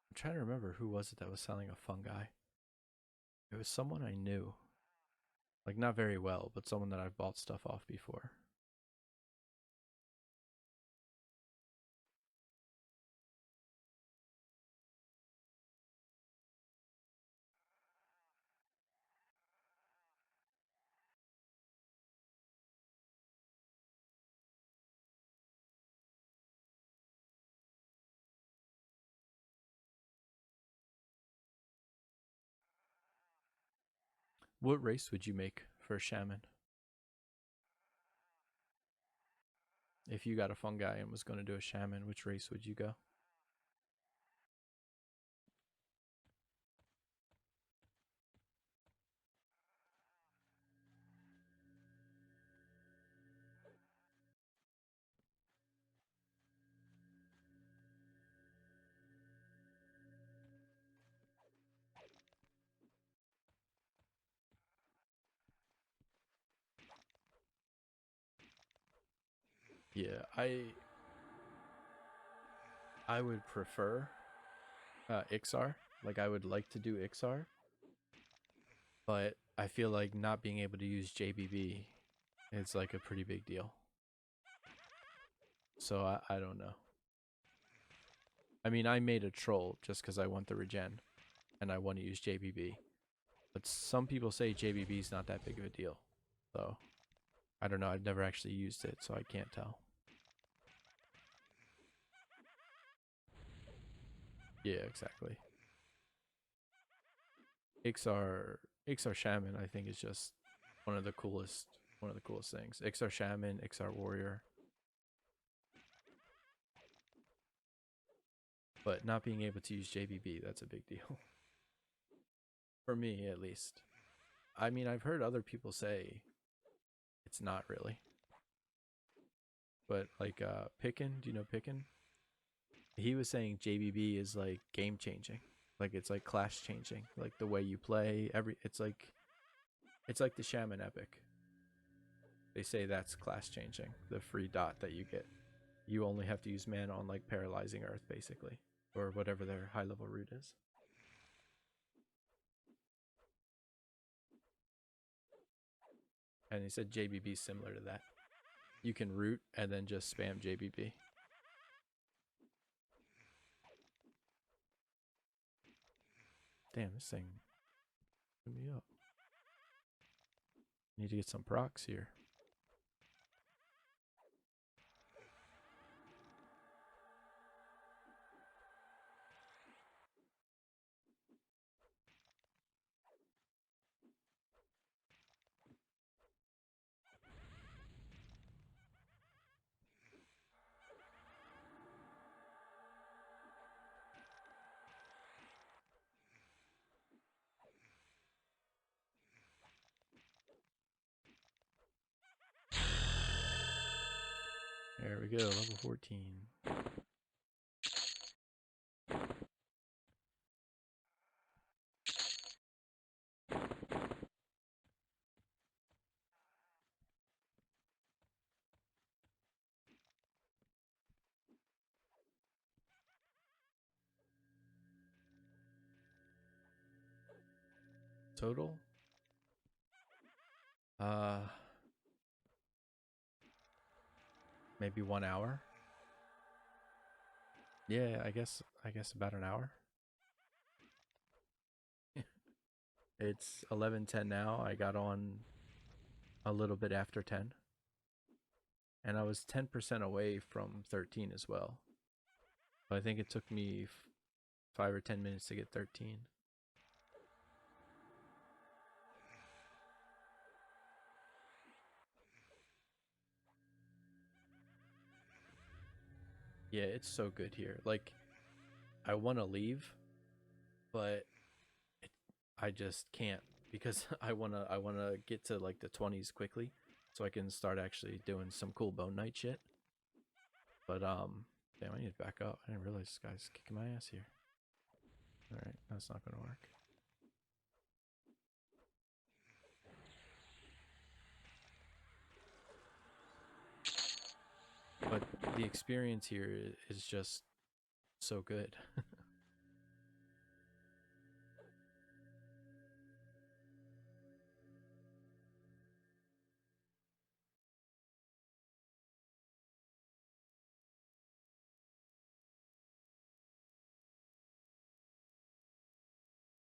I'm trying to remember who was it that was selling a fungi. It was someone I knew. Like not very well, but someone that I've bought stuff off before. What race would you make for a shaman? If you got a fungi and was going to do a shaman, which race would you go? Yeah, I would prefer Ixar. Like I would like to do Ixar, but I feel like not being able to use JBB is like a pretty big deal. So I don't know. I mean, I made a troll just because I want the regen and I want to use JBB. But some people say JBB is not that big of a deal. So I don't know. I've never actually used it, so I can't tell. Yeah, exactly. Ixar Shaman, I think, is just one of the coolest things. Ixar Shaman, Ixar Warrior. But not being able to use JBB, that's a big deal. For me, at least. I mean, I've heard other people say it's not really. But like Pickin, do you know Pickin? He was saying JBB is like game changing. Like it's like clash changing. Like the way you play, it's like the Shaman Epic. They say that's class changing. The free dot that you get. You only have to use mana on like paralyzing earth basically. Or whatever their high level root is. And he said JBB is similar to that. You can root and then just spam JBB. Damn, this thing put me up. Need to get some procs here. There we go, level 14. Total? Uh, maybe 1 hour. Yeah, I guess about an hour. It's 11:10 now. I got on a little bit after 10. And I was 10% away from 13 as well. But I think it took me 5 or 10 minutes to get 13. Yeah, it's so good here. Like, I want to leave, but it, I just can't because I wanna get to like the 20s quickly, so I can start actually doing some cool Bone Knight shit. But damn, I need to back up. I didn't realize this guy's kicking my ass here. All right, that's not gonna work. But the experience here is just so good.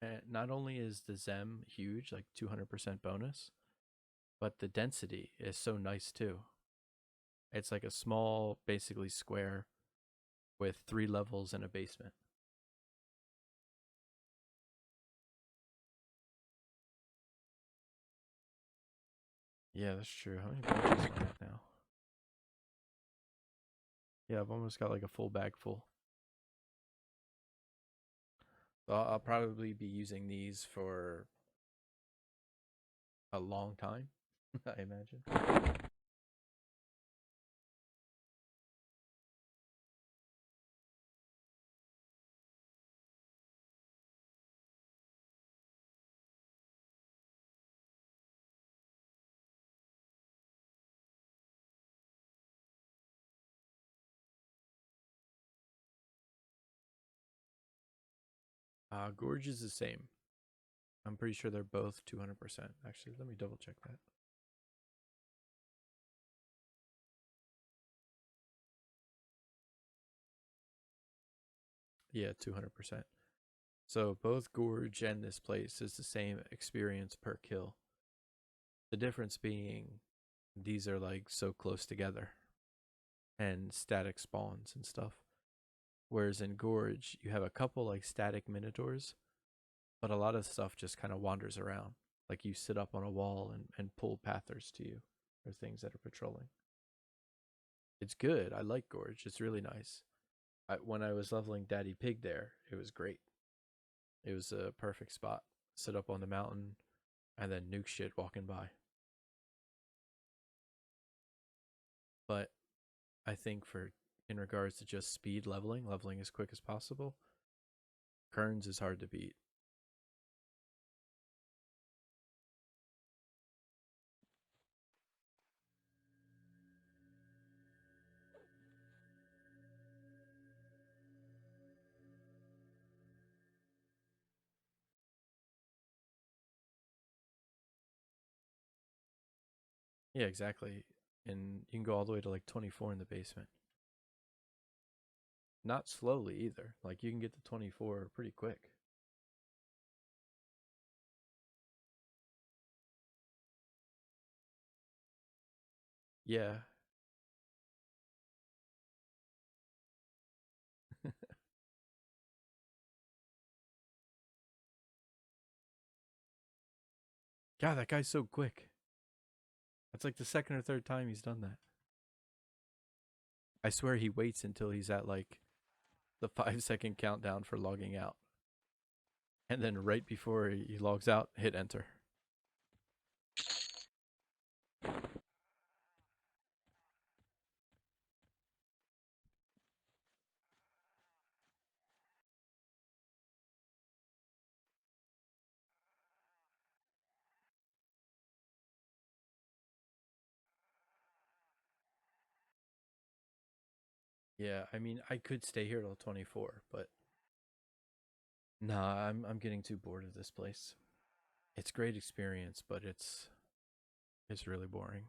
And not only is the Zem huge, like 200% bonus, but the density is so nice too. It's like a small, basically square with 3 levels and a basement. Yeah, that's true. How many bones do I have now? Yeah, I've almost got like a full bag full. So I'll probably be using these for a long time, I imagine. Gorge is the same. I'm pretty sure they're both 200%. Actually, let me double check that. Yeah, 200%. So both Gorge and this place is the same experience per kill. The difference being these are like so close together and static spawns and stuff. Whereas in Gorge, you have a couple like static minotaurs, but a lot of stuff just kind of wanders around. Like you sit up on a wall and pull pathers to you or things that are patrolling. It's good. I like Gorge. It's really nice. When I was leveling Daddy Pig there, it was great. It was a perfect spot. Sit up on the mountain and then nuke shit walking by. But I think for in regards to just speed leveling as quick as possible, Kearns is hard to beat. Yeah, exactly. And you can go all the way to like 24 in the basement. Not slowly either. Like you can get to 24 pretty quick. Yeah. God, that guy's so quick. That's like the second or third time he's done that. I swear he waits until he's at like the 5 second countdown for logging out. And then right before he logs out, hit enter. Yeah, I mean, I could stay here till 24, but nah, I'm getting too bored of this place. It's great experience, but it's really boring.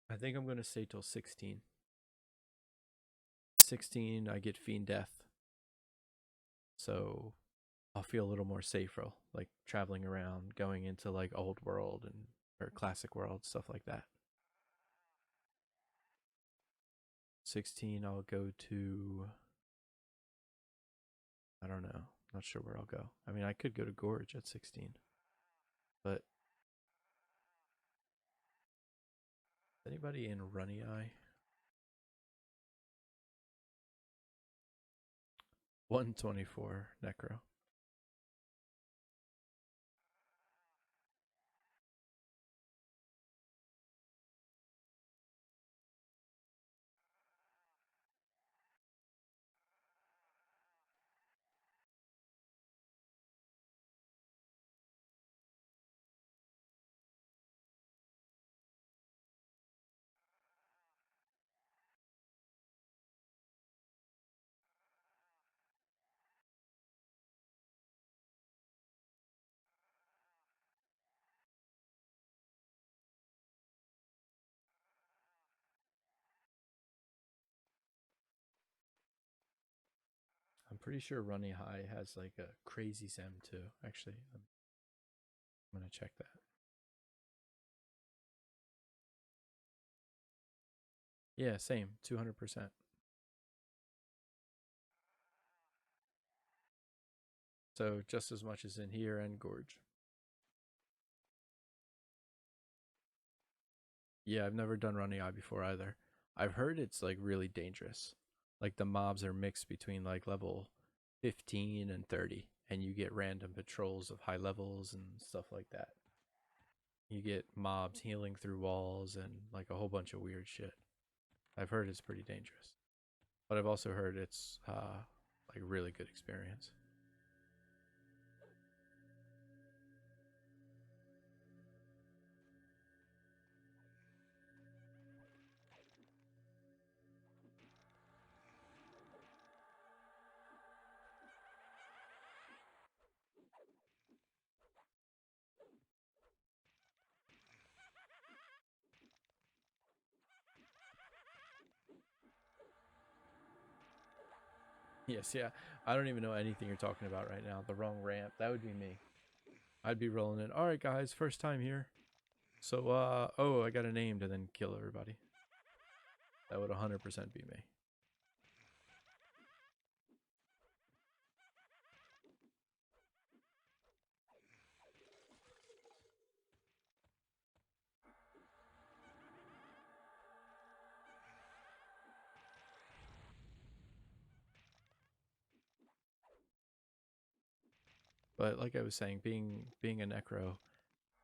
I think I'm gonna stay till 16. 16, I get Fiend Death, so I'll feel a little more safer, like traveling around, going into like old world and or classic world stuff like that. 16, I'll go to, I don't know. Not sure where I'll go. I mean, I could go to Gorge at 16, but anybody in Runny Eye? 124 Necro. I'm pretty sure Runny High has like a crazy Sem too. Actually, I'm gonna check that. Yeah, same, 200%. So just as much as in here and Gorge. Yeah, I've never done Runny Eye before either. I've heard it's like really dangerous. Like the mobs are mixed between like level 15 and 30, and you get random patrols of high levels and stuff like that. You get mobs healing through walls and like a whole bunch of weird shit. I've heard it's pretty dangerous, but I've also heard it's like really good experience. Yes, yeah. I don't even know anything you're talking about right now. The wrong ramp. That would be me. I'd be rolling in. All right, guys, first time here. So, oh, I got a name to then kill everybody. That would 100% be me. But like I was saying, being a necro,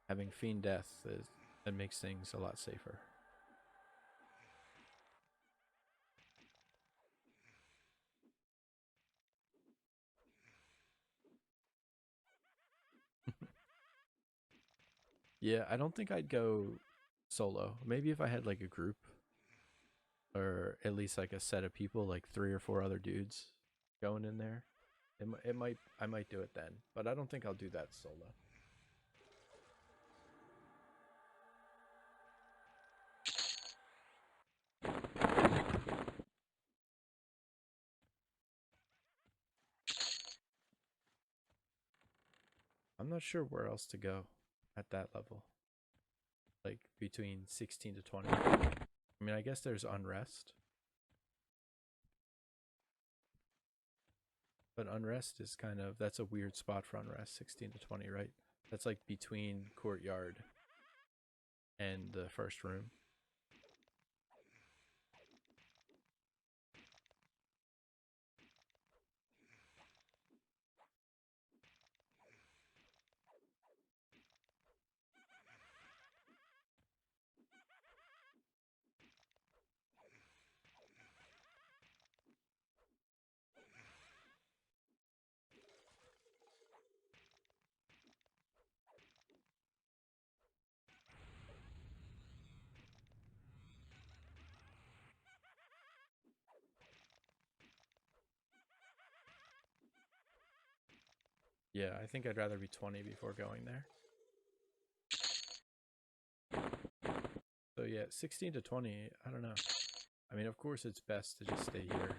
having fiend death is that makes things a lot safer. Yeah, I don't think I'd go solo. Maybe if I had like a group or at least like a set of people, like 3 or 4 other dudes going in there. It might I might do it then, but I don't think I'll do that solo. I'm not sure where else to go at that level. Like between 16 to 20. I mean, I guess there's unrest. But unrest is kind of that's a weird spot for unrest, 16 to 20, right? That's like between courtyard and the first room. Yeah, I think I'd rather be 20 before going there. So yeah, 16 to 20, I don't know. I mean, of course it's best to just stay here,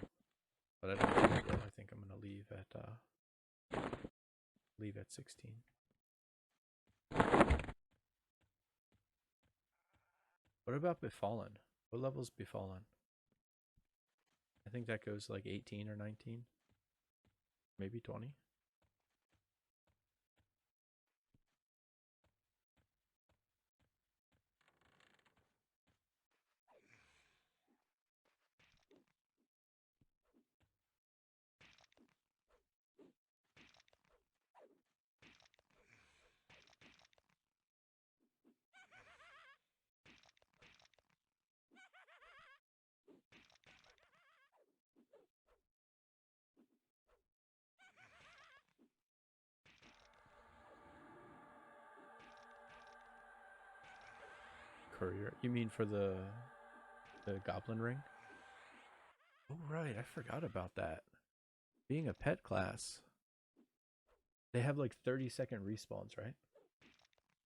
but I don't think I will. I think I'm gonna leave at 16. What about Befallen? What level's Befallen? think that goes like 18 or 19, maybe 20. Courier. You mean for the goblin ring? Oh right, I forgot about that. Being a pet class, they have like 30-second respawns, right?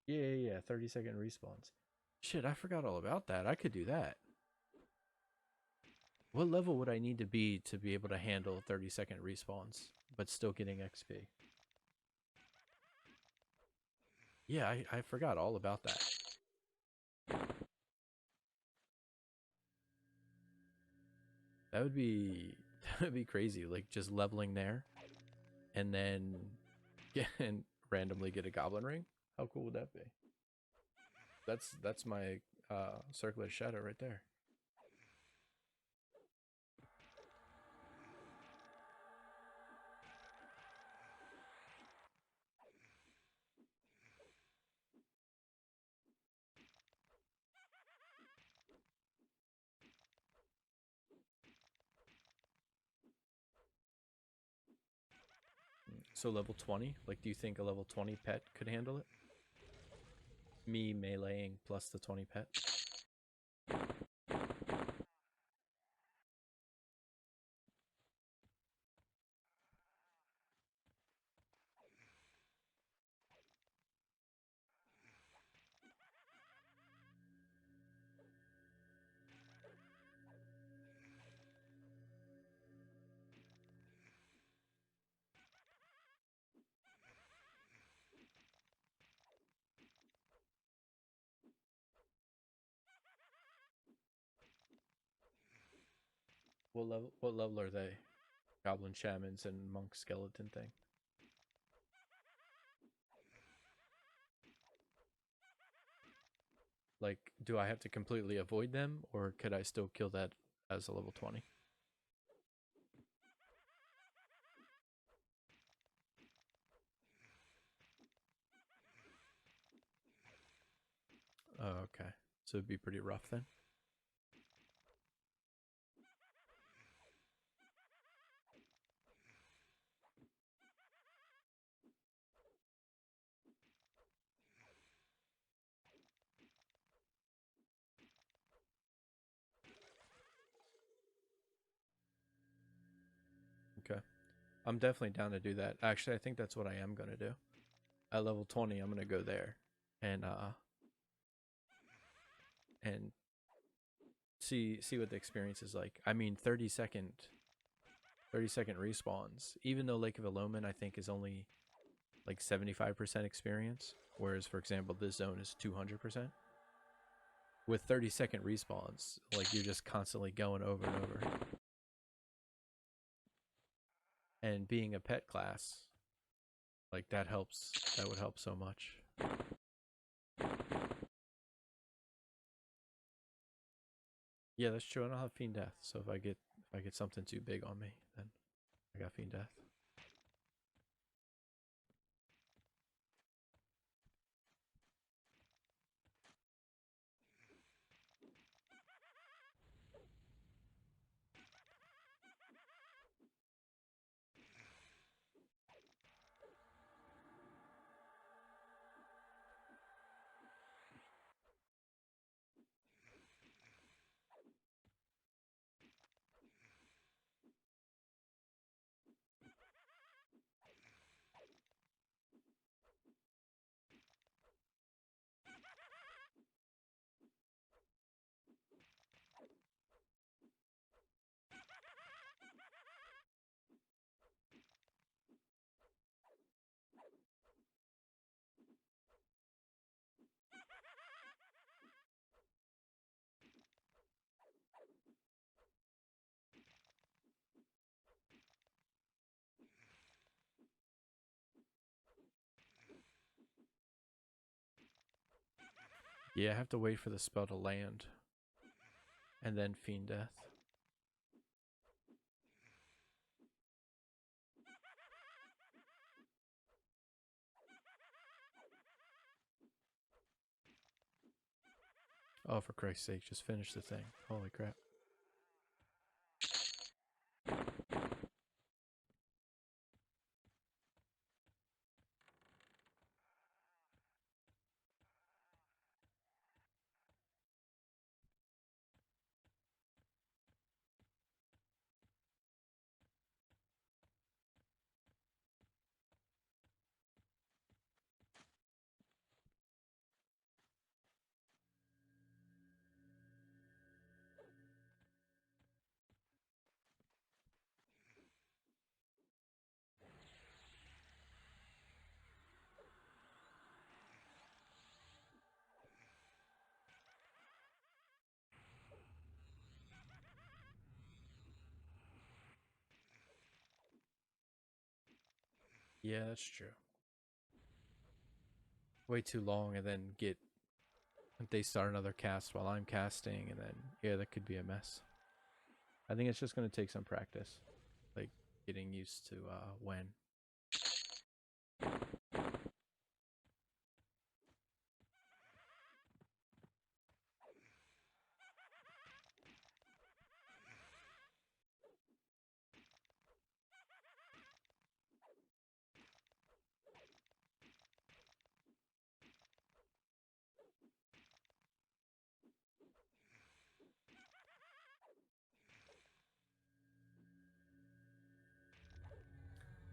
Yeah, 30-second respawns. Shit, I forgot all about that. I could do that. What level would I need to be able to handle 30-second respawns, but still getting XP? Yeah, I forgot all about that. That would be that would be crazy. Like just leveling there, and then and randomly get a goblin ring. How cool would that be? That's my circular shadow right there. So level 20, like do you think a level 20 pet could handle it? Me meleeing plus the 20 pet? What level are they? Goblin shamans and monk skeleton thing. Like, do I have to completely avoid them, or could I still kill that as a level 20? Oh, okay. So it'd be pretty rough then. Okay. I'm definitely down to do that. Actually, I think that's what I am going to do. At level 20, I'm going to go there and and see what the experience is like. I mean, 30-second respawns. Even though Lake of Aloman I think is only like 75% experience, whereas for example this zone is 200%. With 30-second respawns, like you're just constantly going over and over. And being a pet class, like that helps. That would help so much. Yeah, that's true. And I'll have Fiend Death. So if I get something too big on me, then I got Fiend Death. Yeah, I have to wait for the spell to land. And then Fiend Death. Oh, for Christ's sake, just finish the thing. Holy crap. Yeah, that's true. Way too long and then get they start another cast while I'm casting and then yeah, that could be a mess. I think it's just gonna take some practice. Like getting used to when.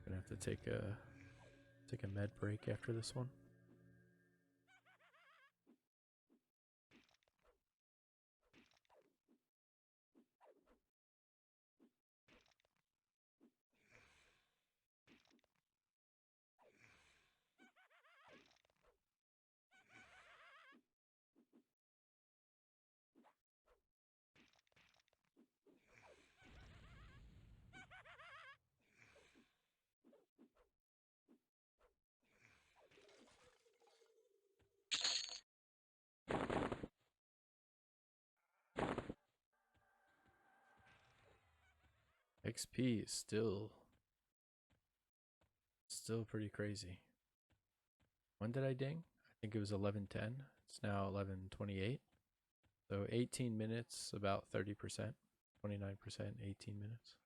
Gonna have to take a med break after this one. XP is still pretty crazy. When did I ding? I think it was 11:10. It's now 11:28. So 18 minutes, about 30%, 29%, 18 minutes.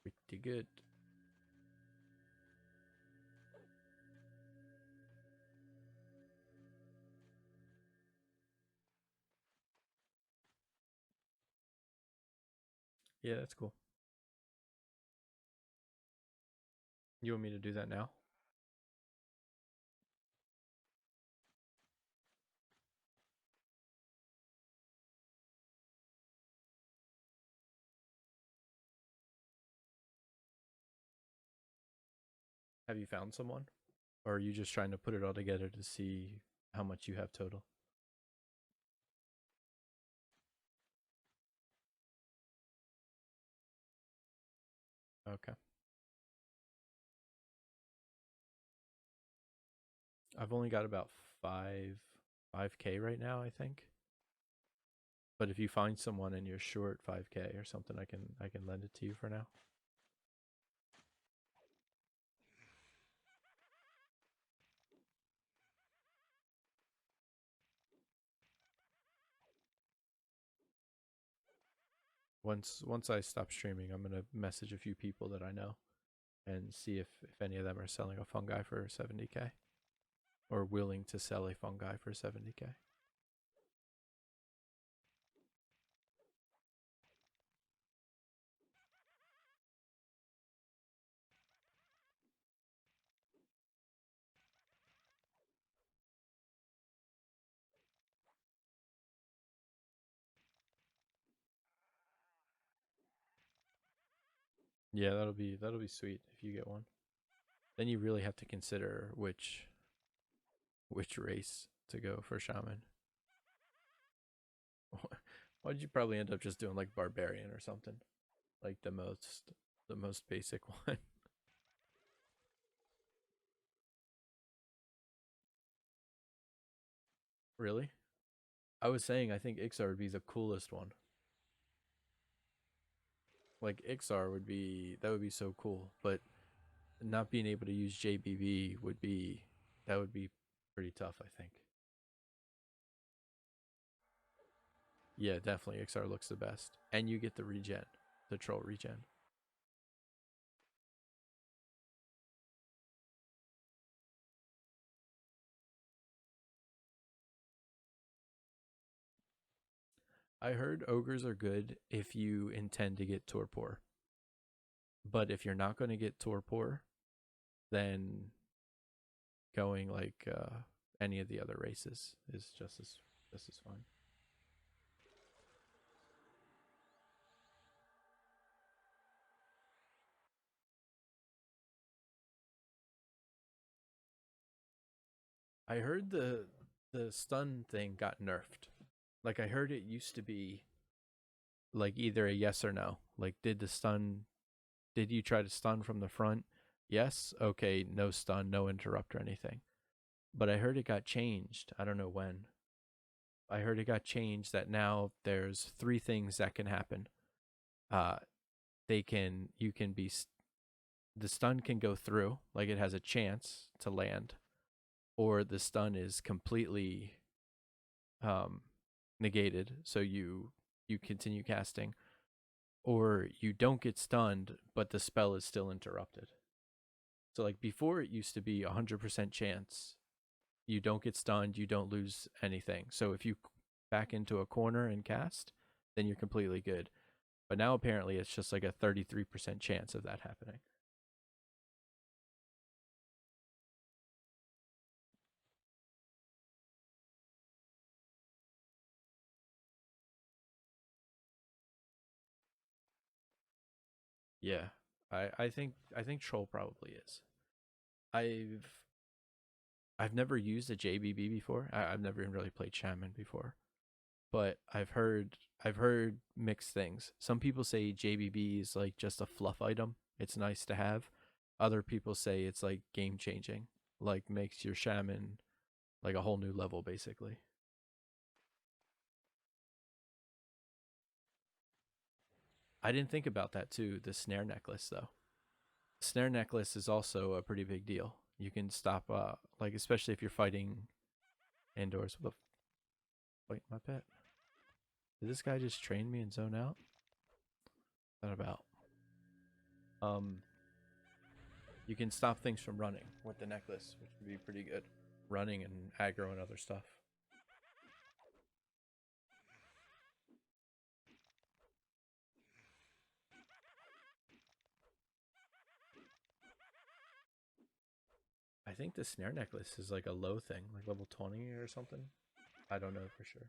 Pretty good. Yeah, that's cool. You want me to do that now? Have you found someone? Or are you just trying to put it all together to see how much you have total? Okay. I've only got about 5k right now, I think. But if you find someone and you're short 5k or something, I can lend it to you for now. Once I stop streaming, I'm gonna message a few people that I know and see if any of them are selling a fungi for 70k or willing to sell a fungi for 70k. Yeah, that'll be sweet if you get one. Then you really have to consider which race to go for shaman. Why'd you probably end up just doing like barbarian or something? Like the most basic one. Really? I was saying I think Ixar would be the coolest one. Like Ixar would be that would be so cool, but not being able to use JBB would be that would be pretty tough, I think. Yeah, definitely Ixar looks the best. And you get the regen, the troll regen. I heard ogres are good if you intend to get torpor. But if you're not going to get torpor, then going like any of the other races is just as fine. I heard the stun thing got nerfed. Like I heard it used to be like either a yes or no. Like did you try to stun from the front? Yes. Okay, no stun, no interrupt or anything. But I heard it got changed. I don't know when. I heard it got changed that now there's three things that can happen. Uh they can you can be the stun can go through, like it has a chance to land, or the stun is completely um negated, so you continue casting, or you don't get stunned, but the spell is still interrupted. So like before, it used to be 100% chance you don't get stunned, you don't lose anything. So if you back into a corner and cast, then you're completely good. But now apparently it's just like a 33% chance of that happening. Yeah, I think troll probably is. I've I've never used a JBB before. I've never even really played shaman before, but I've heard mixed things. Some people say JBB is like just a fluff item. It's nice to have. Other people say it's like game changing, like makes your shaman like a whole new level basically. I didn't think about that too. The snare necklace though. Snare necklace is also a pretty big deal. You can stop like especially if you're fighting indoors with a fight my pet. Did this guy just train me and zone out? What about? Um you can stop things from running with the necklace, which would be pretty good. Running and aggro and other stuff. I think the snare necklace is like a low thing, like level 20 or something. I don't know for sure.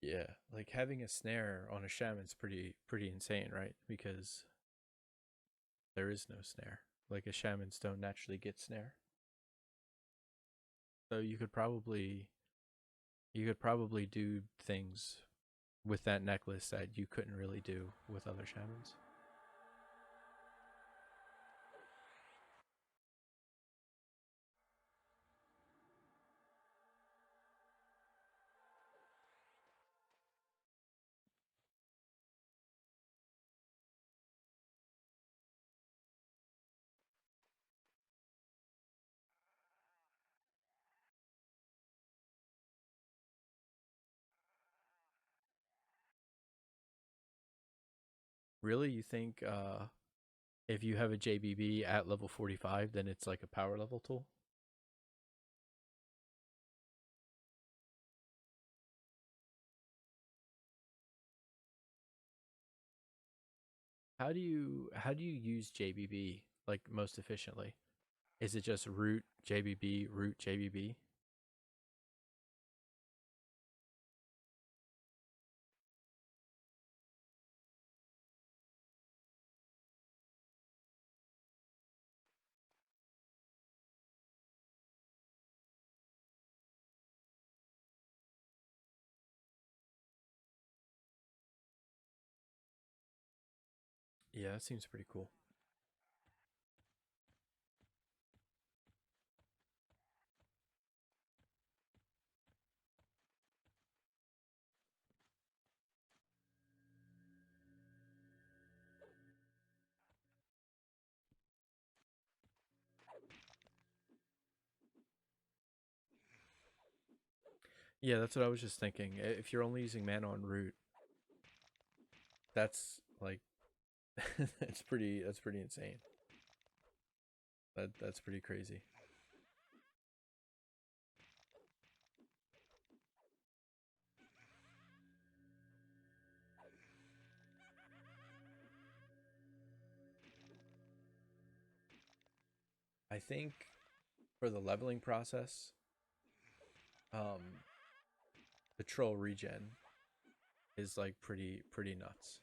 Yeah, like having a snare on a shaman's pretty insane, right? Because there is no snare. Like a shamans don't naturally get snare. So you could probably do things with that necklace that you couldn't really do with other shamans. Really, you think If you have a JBB at level 45, then it's like a power level tool. How do you use JBB like most efficiently? Is it just root JBB, root JBB? Yeah, that seems pretty cool. Yeah, that's what I was just thinking. If you're only using mana on root, that's like that's pretty insane. That's pretty crazy. I think for the leveling process, um, the troll regen is like pretty nuts.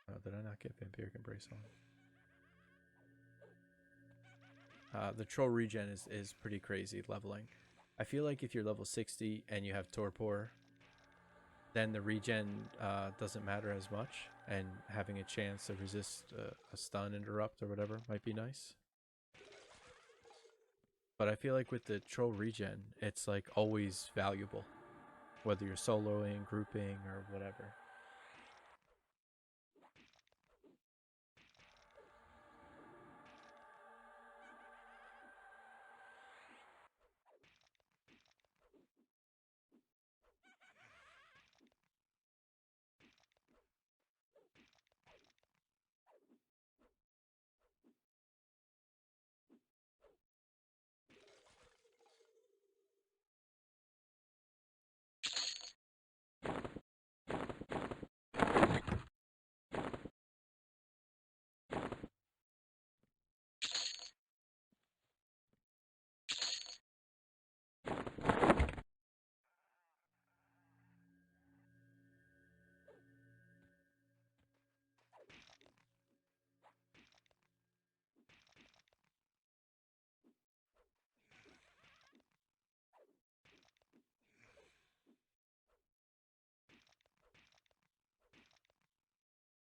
Oh, did I not get Vampiric Embrace on? The troll regen is pretty crazy leveling. I feel like if you're level 60 and you have Torpor, then the regen doesn't matter as much, and having a chance to resist a stun interrupt or whatever might be nice. But I feel like with the troll regen, it's like always valuable, whether you're soloing, grouping, or whatever.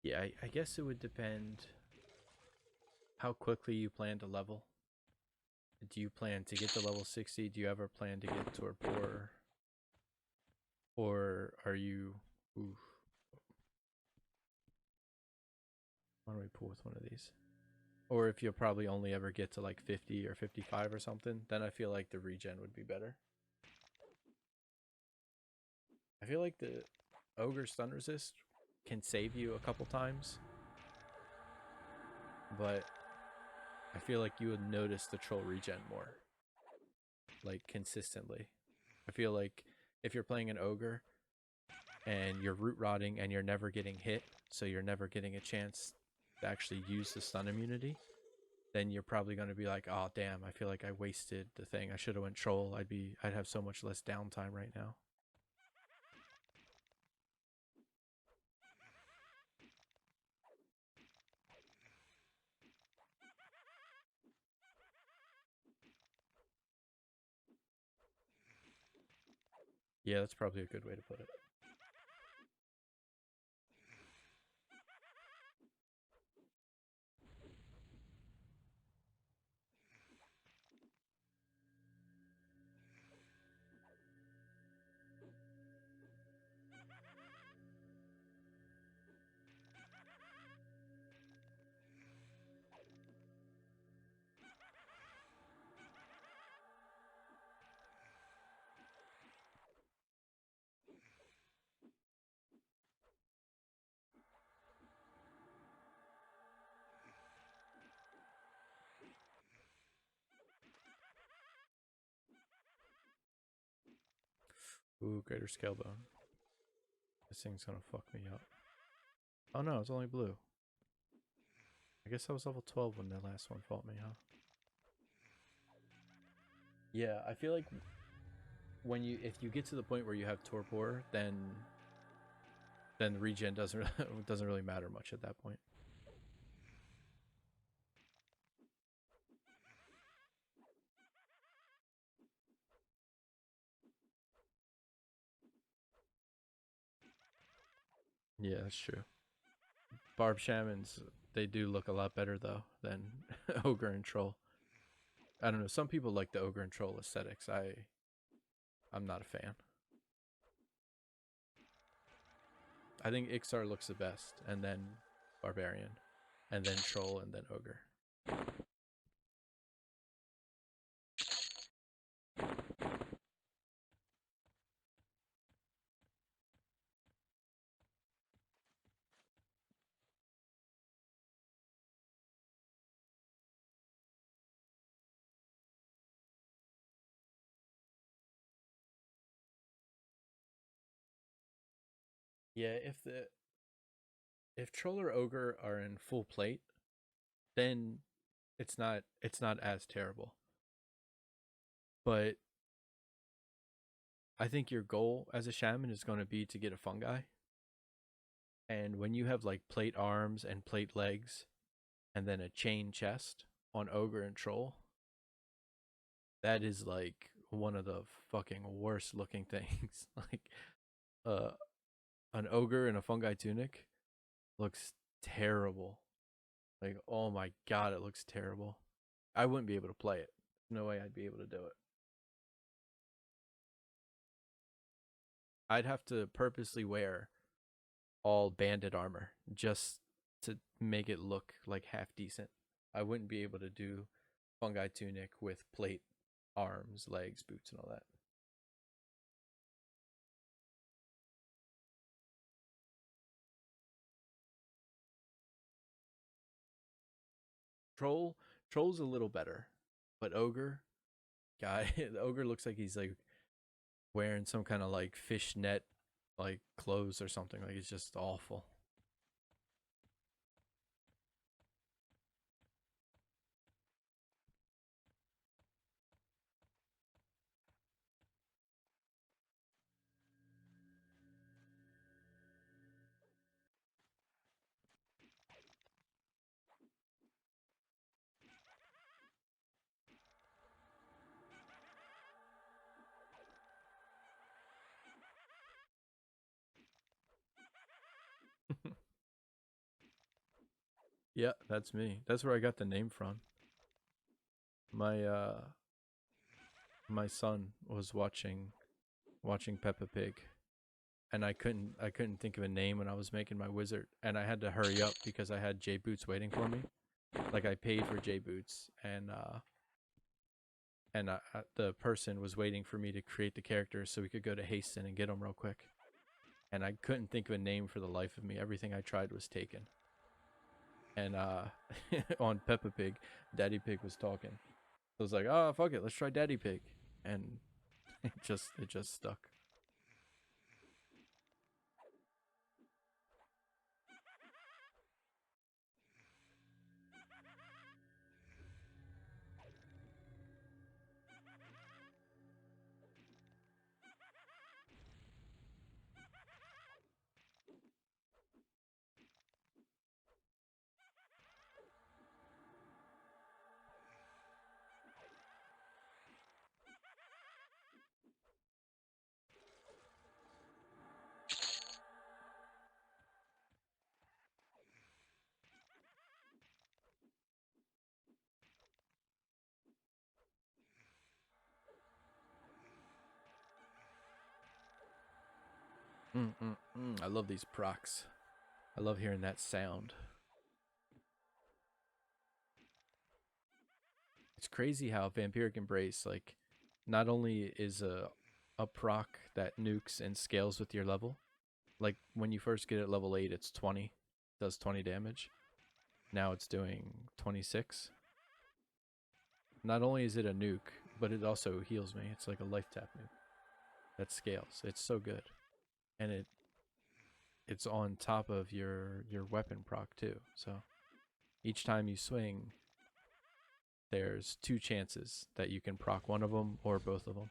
Yeah, I guess it would depend how quickly you plan to level. Do you plan to get to level 60? Do you ever plan to get Torpor? Or are you... Oof. Why don't we pull with one of these? Or if you'll probably only ever get to like 50 or 55 or something, then I feel like the regen would be better. I feel like the Ogre Stun Resist can save you a couple times, but I feel like you would notice the Troll regen more, like consistently. I feel like if you're playing an Ogre and you're root rotting and you're never getting hit, so you're never getting a chance to actually use the stun immunity, then you're probably going to be like, oh damn, I feel like I wasted the thing. I should have went troll. I'd have so much less downtime right now. Yeah, that's probably a good way to put it. Ooh, greater scale bone. This thing's gonna fuck me up. Oh no, it's only blue. I guess I was level 12 when the last one fought me, huh? Yeah, I feel like if you get to the point where you have torpor, then regen doesn't doesn't really matter much at that point. Yeah, that's true. Barb shamans, they do look a lot better though than ogre and troll. I don't know. Some people like the ogre and troll aesthetics. I'm not a fan. I think Ixar looks the best, and then barbarian, and then troll, and then ogre. Yeah, if troll or ogre are in full plate, then it's not as terrible. But I think your goal as a shaman is going to be to get a fungi. And when you have like plate arms and plate legs and then a chain chest on ogre and troll, that is like one of the fucking worst looking things. Like uh an ogre in a fungi tunic looks terrible. Like, oh my god, it looks terrible. I wouldn't be able to play it. No way I'd be able to do it. I'd have to purposely wear all banded armor just to make it look like half decent. I wouldn't be able to do fungi tunic with plate, arms, legs, boots, and all that. Troll, troll's a little better, but ogre, guy, the ogre looks like he's like wearing some kind of like fishnet like clothes or something. Like it's just awful. Yeah, that's me. That's where I got the name from. My son was watching Peppa Pig, and I couldn't think of a name when I was making my wizard, and I had to hurry up because I had J Boots waiting for me. Like I paid for J Boots, and the person was waiting for me to create the characters so we could go to Hasten and get them real quick. And I couldn't think of a name for the life of me. Everything I tried was taken. And on Peppa Pig, Daddy Pig was talking. So I was like, oh fuck it, let's try Daddy Pig, and it just stuck. I love these procs. I love hearing that sound. It's crazy how Vampiric Embrace, like, not only is a proc that nukes and scales with your level. Like when you first get it level 8, it's 20, does 20 damage. Now it's doing 26. Not only is it a nuke, but it also heals me. It's like a life tap nuke. that scales. It's so good. And it's on top of your weapon proc too. So each time you swing, there's 2 chances that you can proc one of them or both of them.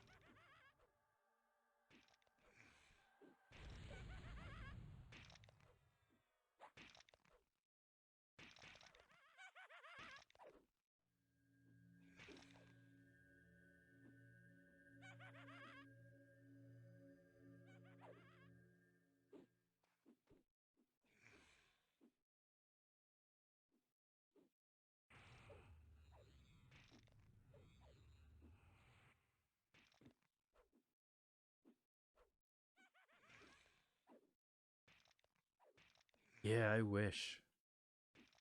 Yeah, I wish.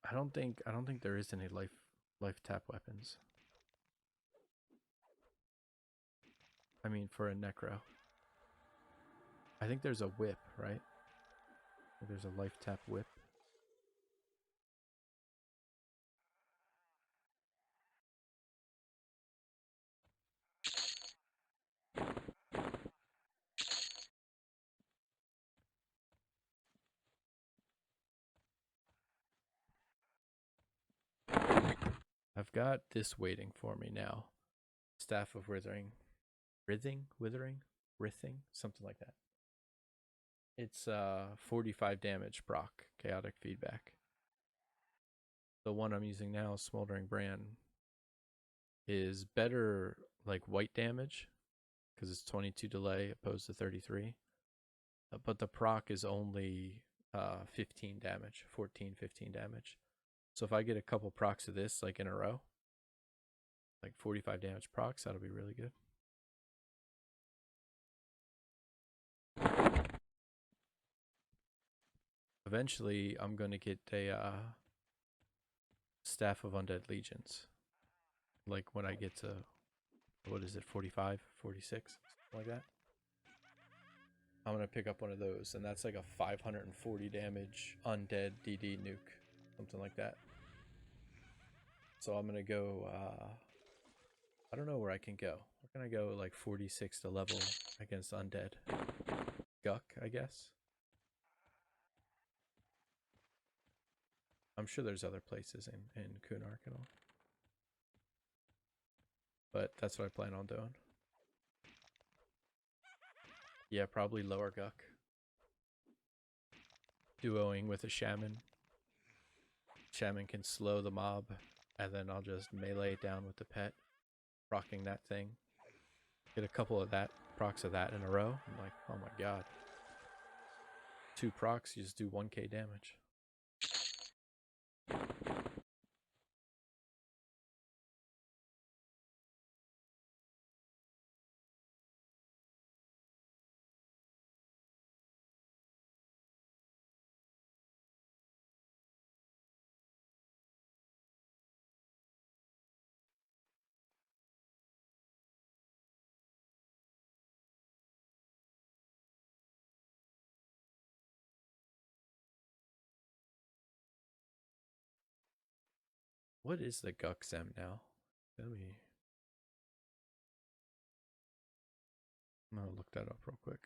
I don't think there is any life tap weapons. I mean, for a necro. I think there's a whip, right? There's a life tap whip. I've got this waiting for me now. Staff of Withering. Withering? Rithing? Something like that. It's 45 damage proc, chaotic feedback. The one I'm using now, Smoldering Brand, is better like white damage because it's 22 delay opposed to 33. But the proc is only 15 damage, 14, 15 damage. So if I get a couple procs of this like in a row, like 45 damage procs, that'll be really good. Eventually, I'm going to get a Staff of Undead Legions. Like when I get to, what is it, 45, 46, something like that. I'm going to pick up one of those, and that's like a 540 damage undead DD nuke, something like that. So I'm going to go, I don't know where I can go. We're going to go like 46 to level against undead. Guck, I guess. I'm sure there's other places in Kunark and all. But that's what I plan on doing. Yeah, probably lower Guck. Duoing with a Shaman. Shaman can slow the mob, and then I'll just melee it down with the pet, rocking that thing. Get a couple of that procs of that in a row. I'm like, oh my god. 2 procs, you just do 1k damage. What is the Guck Zem now? Let me... I'm gonna look that up real quick.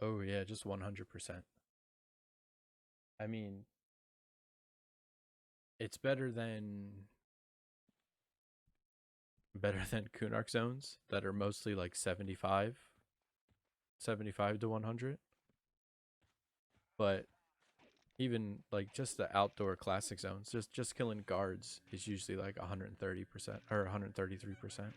Oh yeah, just 100%. I mean, it's better than Kunark zones that are mostly like 75 to 100. But even like just the outdoor classic zones, just killing guards is usually like 130% or 133%.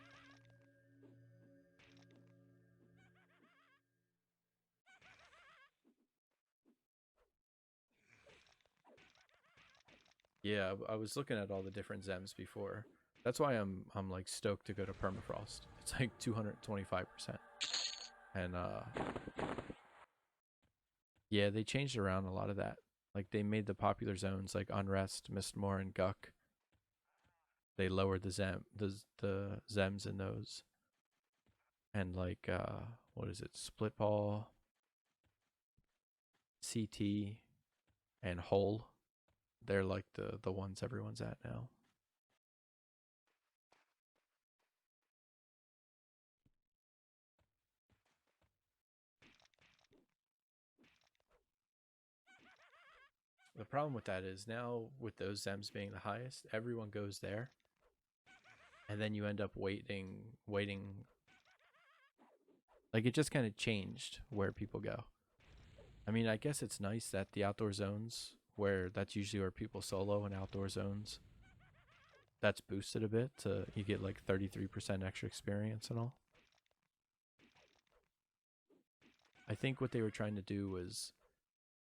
Yeah, I was looking at all the different Zems before. That's why I'm like stoked to go to Permafrost. It's like 225%. And yeah, they changed around a lot of that. Like they made the popular zones like Unrest, Mistmore, and Guck. They lowered the Zems in those. And like what is it? Split ball, CT, and hole. They're like the ones everyone's at now. The problem with that is now with those Zems being the highest, everyone goes there, and then you end up waiting. Like it just kind of changed where people go. I mean, I guess it's nice that the outdoor zones, where that's usually where people solo in outdoor zones, that's boosted a bit to you get like 33% extra experience and all. I think what they were trying to do was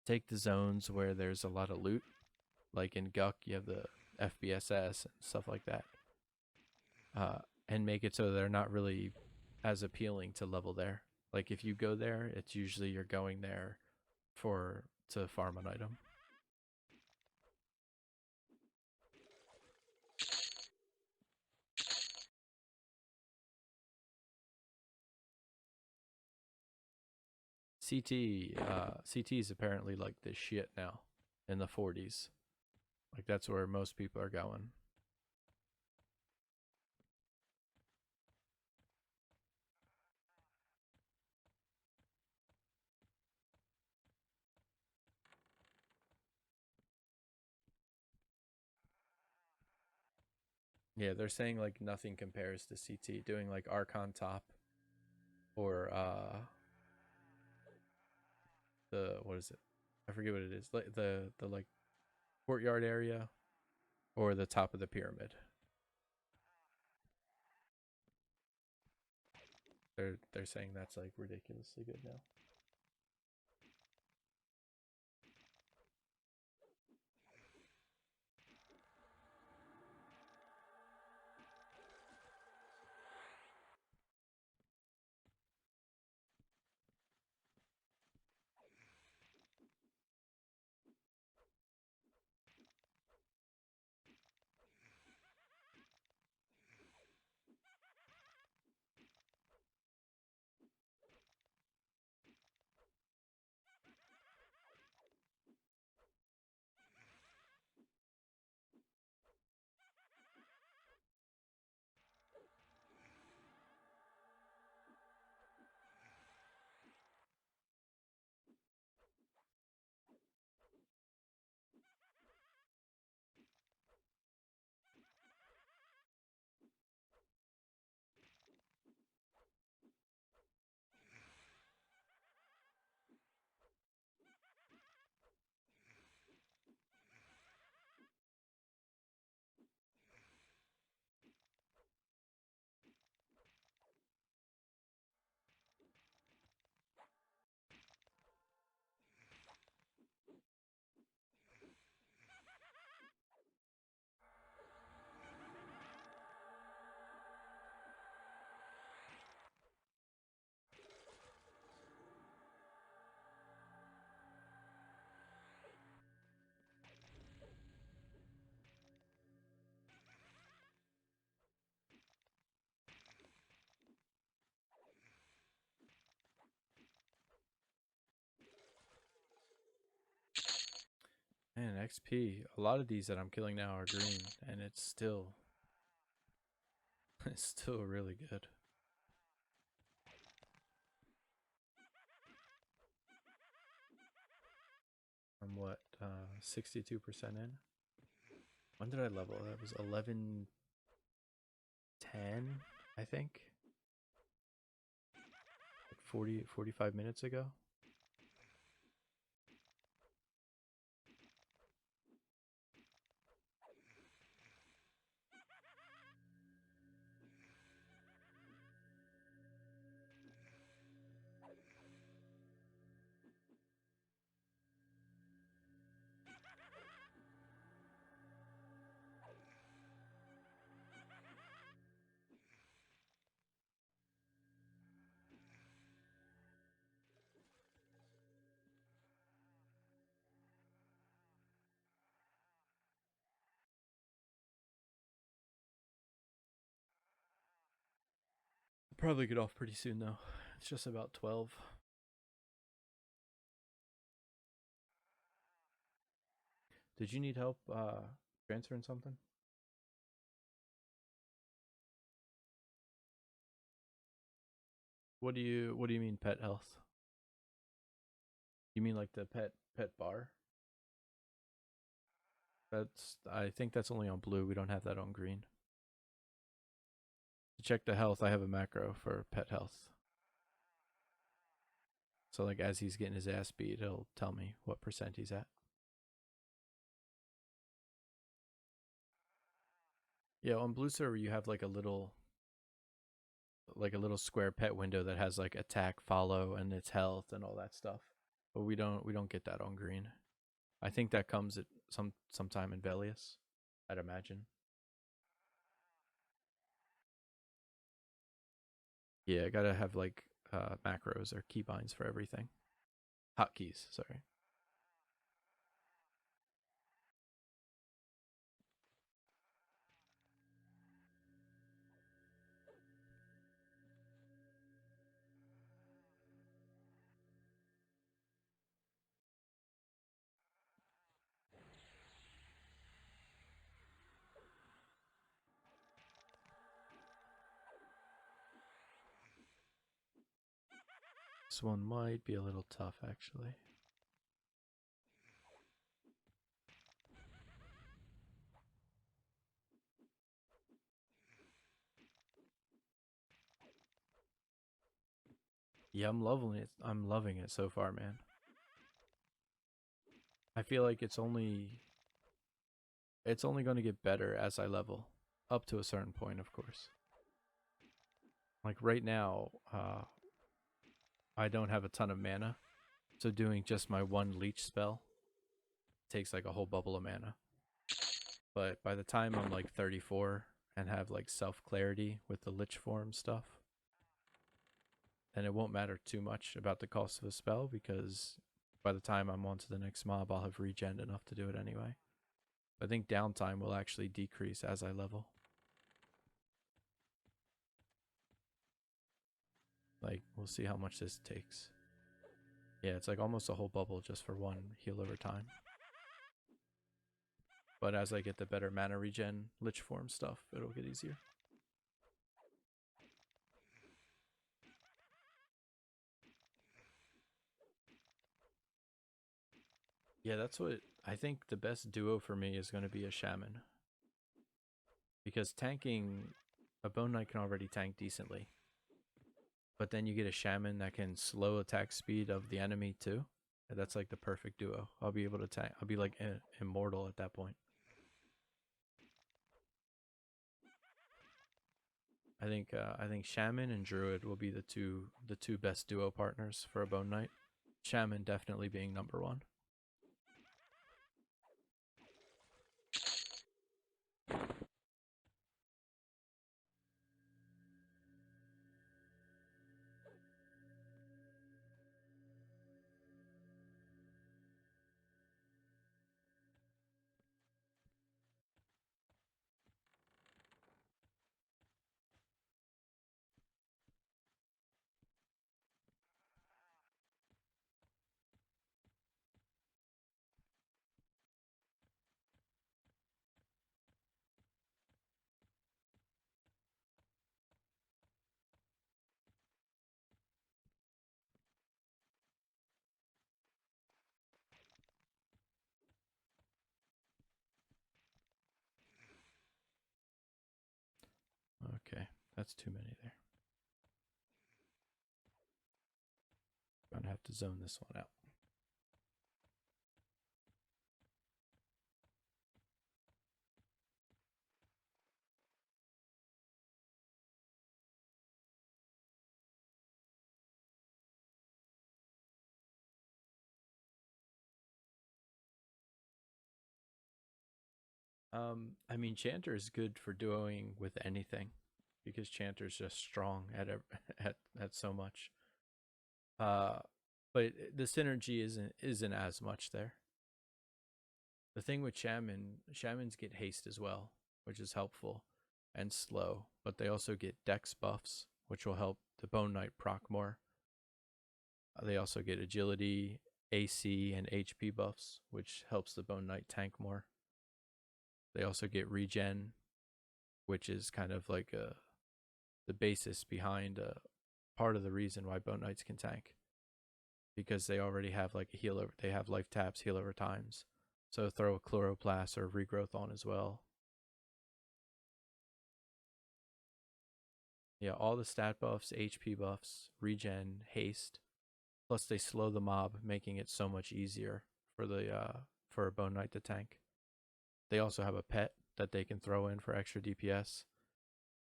take the zones where there's a lot of loot, like in Guck, you have the FBSS and stuff like that, and make it so they're not really as appealing to level there. Like if you go there, it's usually you're going there to farm an item. CT is apparently like the shit now in the 40s. Like that's where most people are going. Yeah, they're saying like nothing compares to CT. Doing like Archon top or the what is it? I forget what it is. Like the like courtyard area or the top of the pyramid. They're saying that's like ridiculously good now. Man, XP. A lot of these that I'm killing now are green, and it's still it's still really good. I'm what 62% in. When did I level? That was 11:10, I think. Like 45 minutes ago. I'll probably get off pretty soon though. It's just about 12. Did you need help transferring something? What do you mean pet health? You mean like the pet bar? I think that's only on blue. We don't have that on green. To check the health, I have a macro for pet health. So like as he's getting his ass beat, it'll tell me what percent he's at. Yeah, on blue server you have like a little square pet window that has like attack, follow, and its health and all that stuff. But we don't get that on green. I think that comes at sometime in Velius, I'd imagine. Yeah, I gotta have like macros or keybinds for everything. Hotkeys, sorry. This one might be a little tough actually. Yeah, I'm loving it. I'm loving it so far, man. I feel like it's only going to get better as I level up to a certain point, of course. Like right now, I don't have a ton of mana, so doing just my one leech spell takes like a whole bubble of mana. But by the time I'm like 34 and have like self clarity with the lich form stuff, then it won't matter too much about the cost of a spell because by the time I'm on to the next mob, I'll have regen enough to do it anyway. I think downtime will actually decrease as I level. Like, we'll see how much this takes. Yeah, it's like almost a whole bubble just for one heal over time. But as I get the better mana regen, lich form stuff, it'll get easier. Yeah, that's what I think the best duo for me is going to be a shaman. Because tanking, a bone knight can already tank decently. But then you get a shaman that can slow attack speed of the enemy too. And that's like the perfect duo. I'll be able to tank. I'll be like immortal at that point. I think shaman and druid will be the two best duo partners for a bone knight. Shaman definitely being number one. Okay, that's too many there. I'm gonna have to zone this one out. I mean, Chanter is good for duoing with anything because Chanter's just strong at at so much. Uh, but the synergy isn't as much there. The thing with shamans get haste as well, which is helpful and slow, but they also get dex buffs, which will help the bone knight proc more. They also get agility, AC, and HP buffs, which helps the Bone Knight tank more. They also get regen, which is kind of like the basis behind part of the reason why Bone Knights can tank, because they already have like a heal over. They have life taps, heal over times. So throw a chloroplast or regrowth on as well. Yeah, all the stat buffs, HP buffs, regen, haste. Plus they slow the mob, making it so much easier for a Bone Knight to tank. They also have a pet that they can throw in for extra DPS,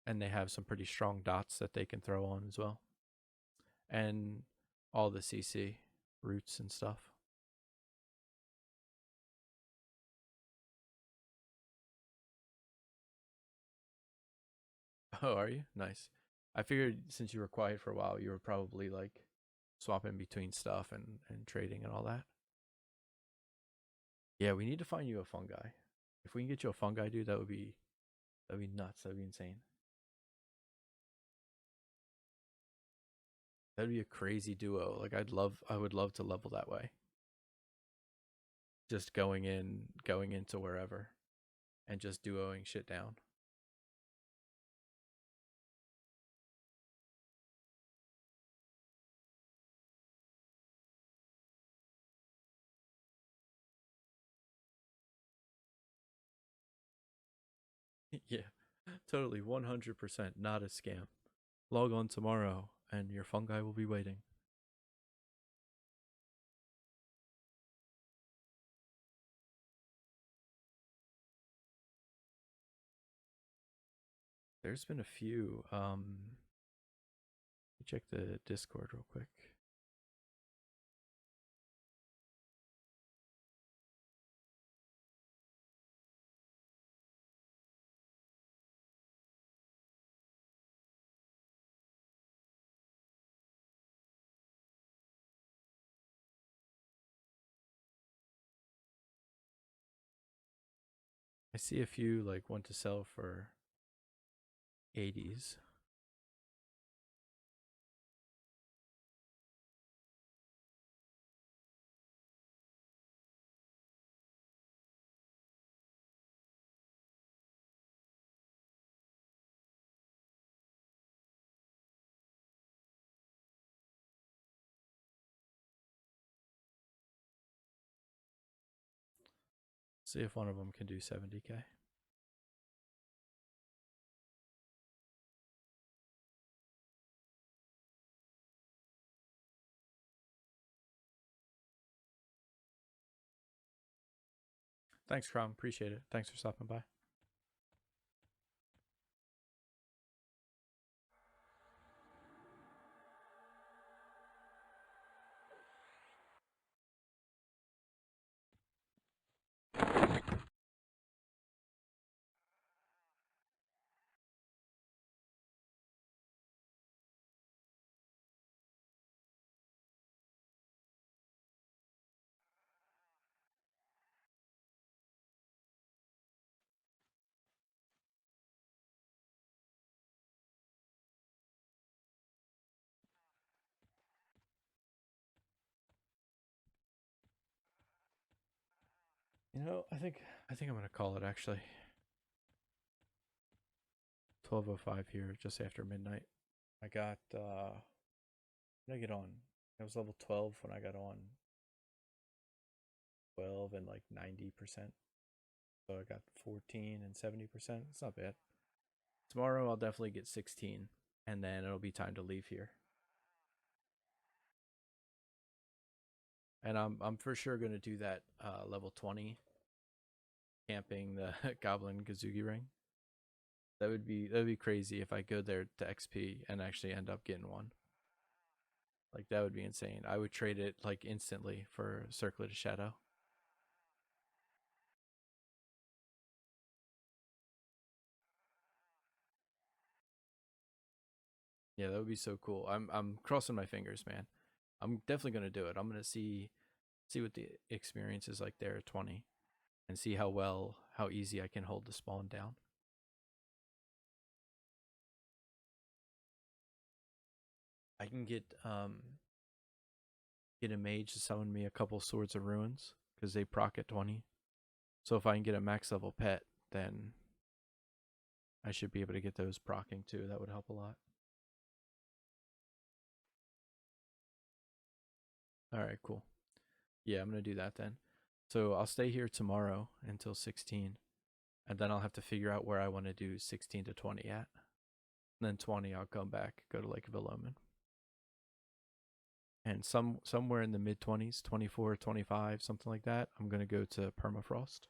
and they have some pretty strong dots that they can throw on as well, and all the CC roots and stuff. Oh, are you? Nice. I figured since you were quiet for a while, you were probably like swapping between stuff and trading and all that. Yeah, we need to find you a fungi. If we can get you a fungi, dude, that'd be nuts. That'd be insane. That'd be a crazy duo. Like I would love to level that way. Just going into wherever, and just duoing shit down. Yeah, totally, 100%, not a scam. Log on tomorrow, and your fungi will be waiting. There's been a few. Let me check the Discord real quick. I see a few like want to sell for 80s. See if one of them can do 70k. Thanks, Crom. Appreciate it. Thanks for stopping by. I think I'm gonna call it actually. 12:05 here, just after midnight. I got when I get on. I was level 12 when I got on. 12 and like 90%. So I got 14 and 70%. It's not bad. Tomorrow I'll definitely get 16, and then it'll be time to leave here. And I'm for sure gonna do that level 20 camping the Goblin Kazugi ring. That would be crazy if I go there to XP and actually end up getting one. Like that would be insane. I would trade it like instantly for Circlet of Shadow. Yeah, that would be so cool. I'm crossing my fingers, man. I'm definitely gonna do it. I'm gonna see what the experience is like there at 20, and see how easy I can hold the spawn down. I can get get a mage to summon me a couple Swords of Ruins because they proc at 20. So if I can get a max level pet, then I should be able to get those procking too. That would help a lot. All right, cool. Yeah, I'm going to do that then. So I'll stay here tomorrow until 16, and then I'll have to figure out where I want to do 16 to 20 at. And then 20, I'll come back, go to Lake Villomen. And somewhere in the mid 20s, 24, 25, something like that, I'm going to go to Permafrost.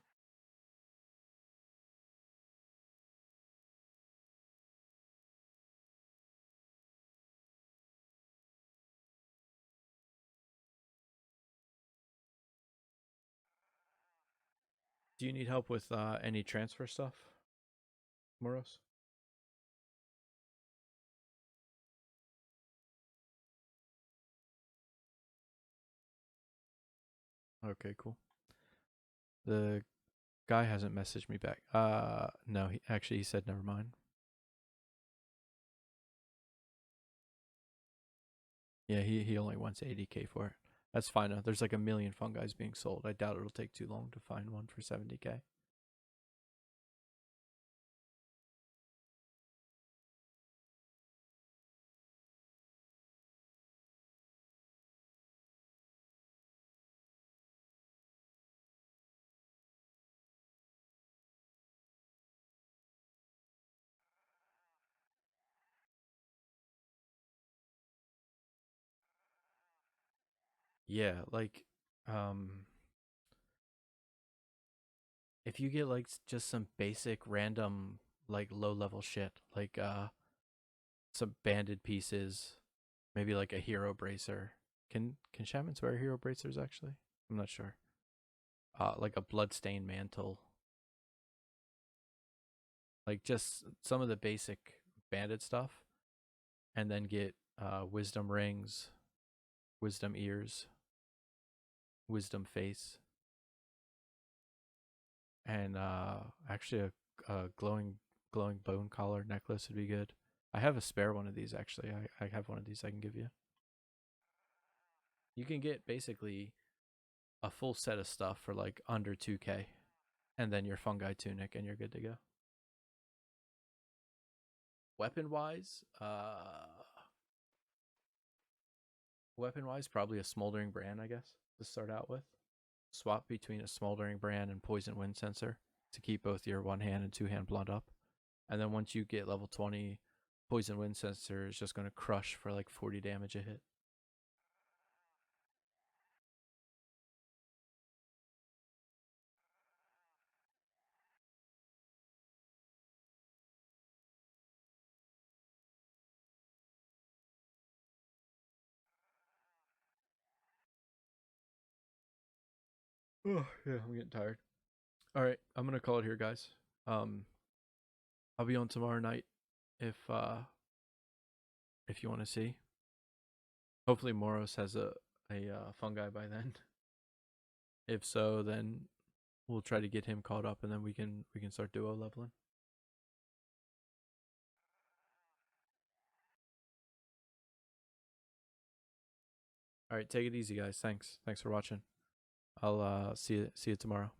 Do you need help with any transfer stuff, Moros? Okay, cool. The guy hasn't messaged me back. No, he said never mind. Yeah, he only wants 80k for it. That's fine though. There's like a million fungi being sold. I doubt it'll take too long to find one for 70k. Yeah, like um if you get like just some basic random like low level shit, like some banded pieces, maybe like a hero bracer. Can shamans wear hero bracers actually? I'm not sure. Like a bloodstained mantle. Like just some of the basic banded stuff, and then get wisdom rings, wisdom ears, wisdom face, and actually a glowing bone collar necklace would be good. I have a spare one of these actually. I have one of these I can give you. You can get basically a full set of stuff for like under 2k, and then your fungi tunic, and you're good to go. Weapon wise, probably a smoldering brand, I guess, to start out with. Swap between a smoldering brand and poison wind sensor to keep both your one hand and two hand blood up. And then once you get level 20, poison wind sensor is just going to crush for like 40 damage a hit. Oh yeah, I'm getting tired. All right, I'm gonna call it here, guys. Um, I'll be on tomorrow night if you want to see. Hopefully, Moros has a fungi by then. If so, then we'll try to get him caught up, and then we can start duo leveling. All right, take it easy, guys. Thanks for watching. I'll see you tomorrow.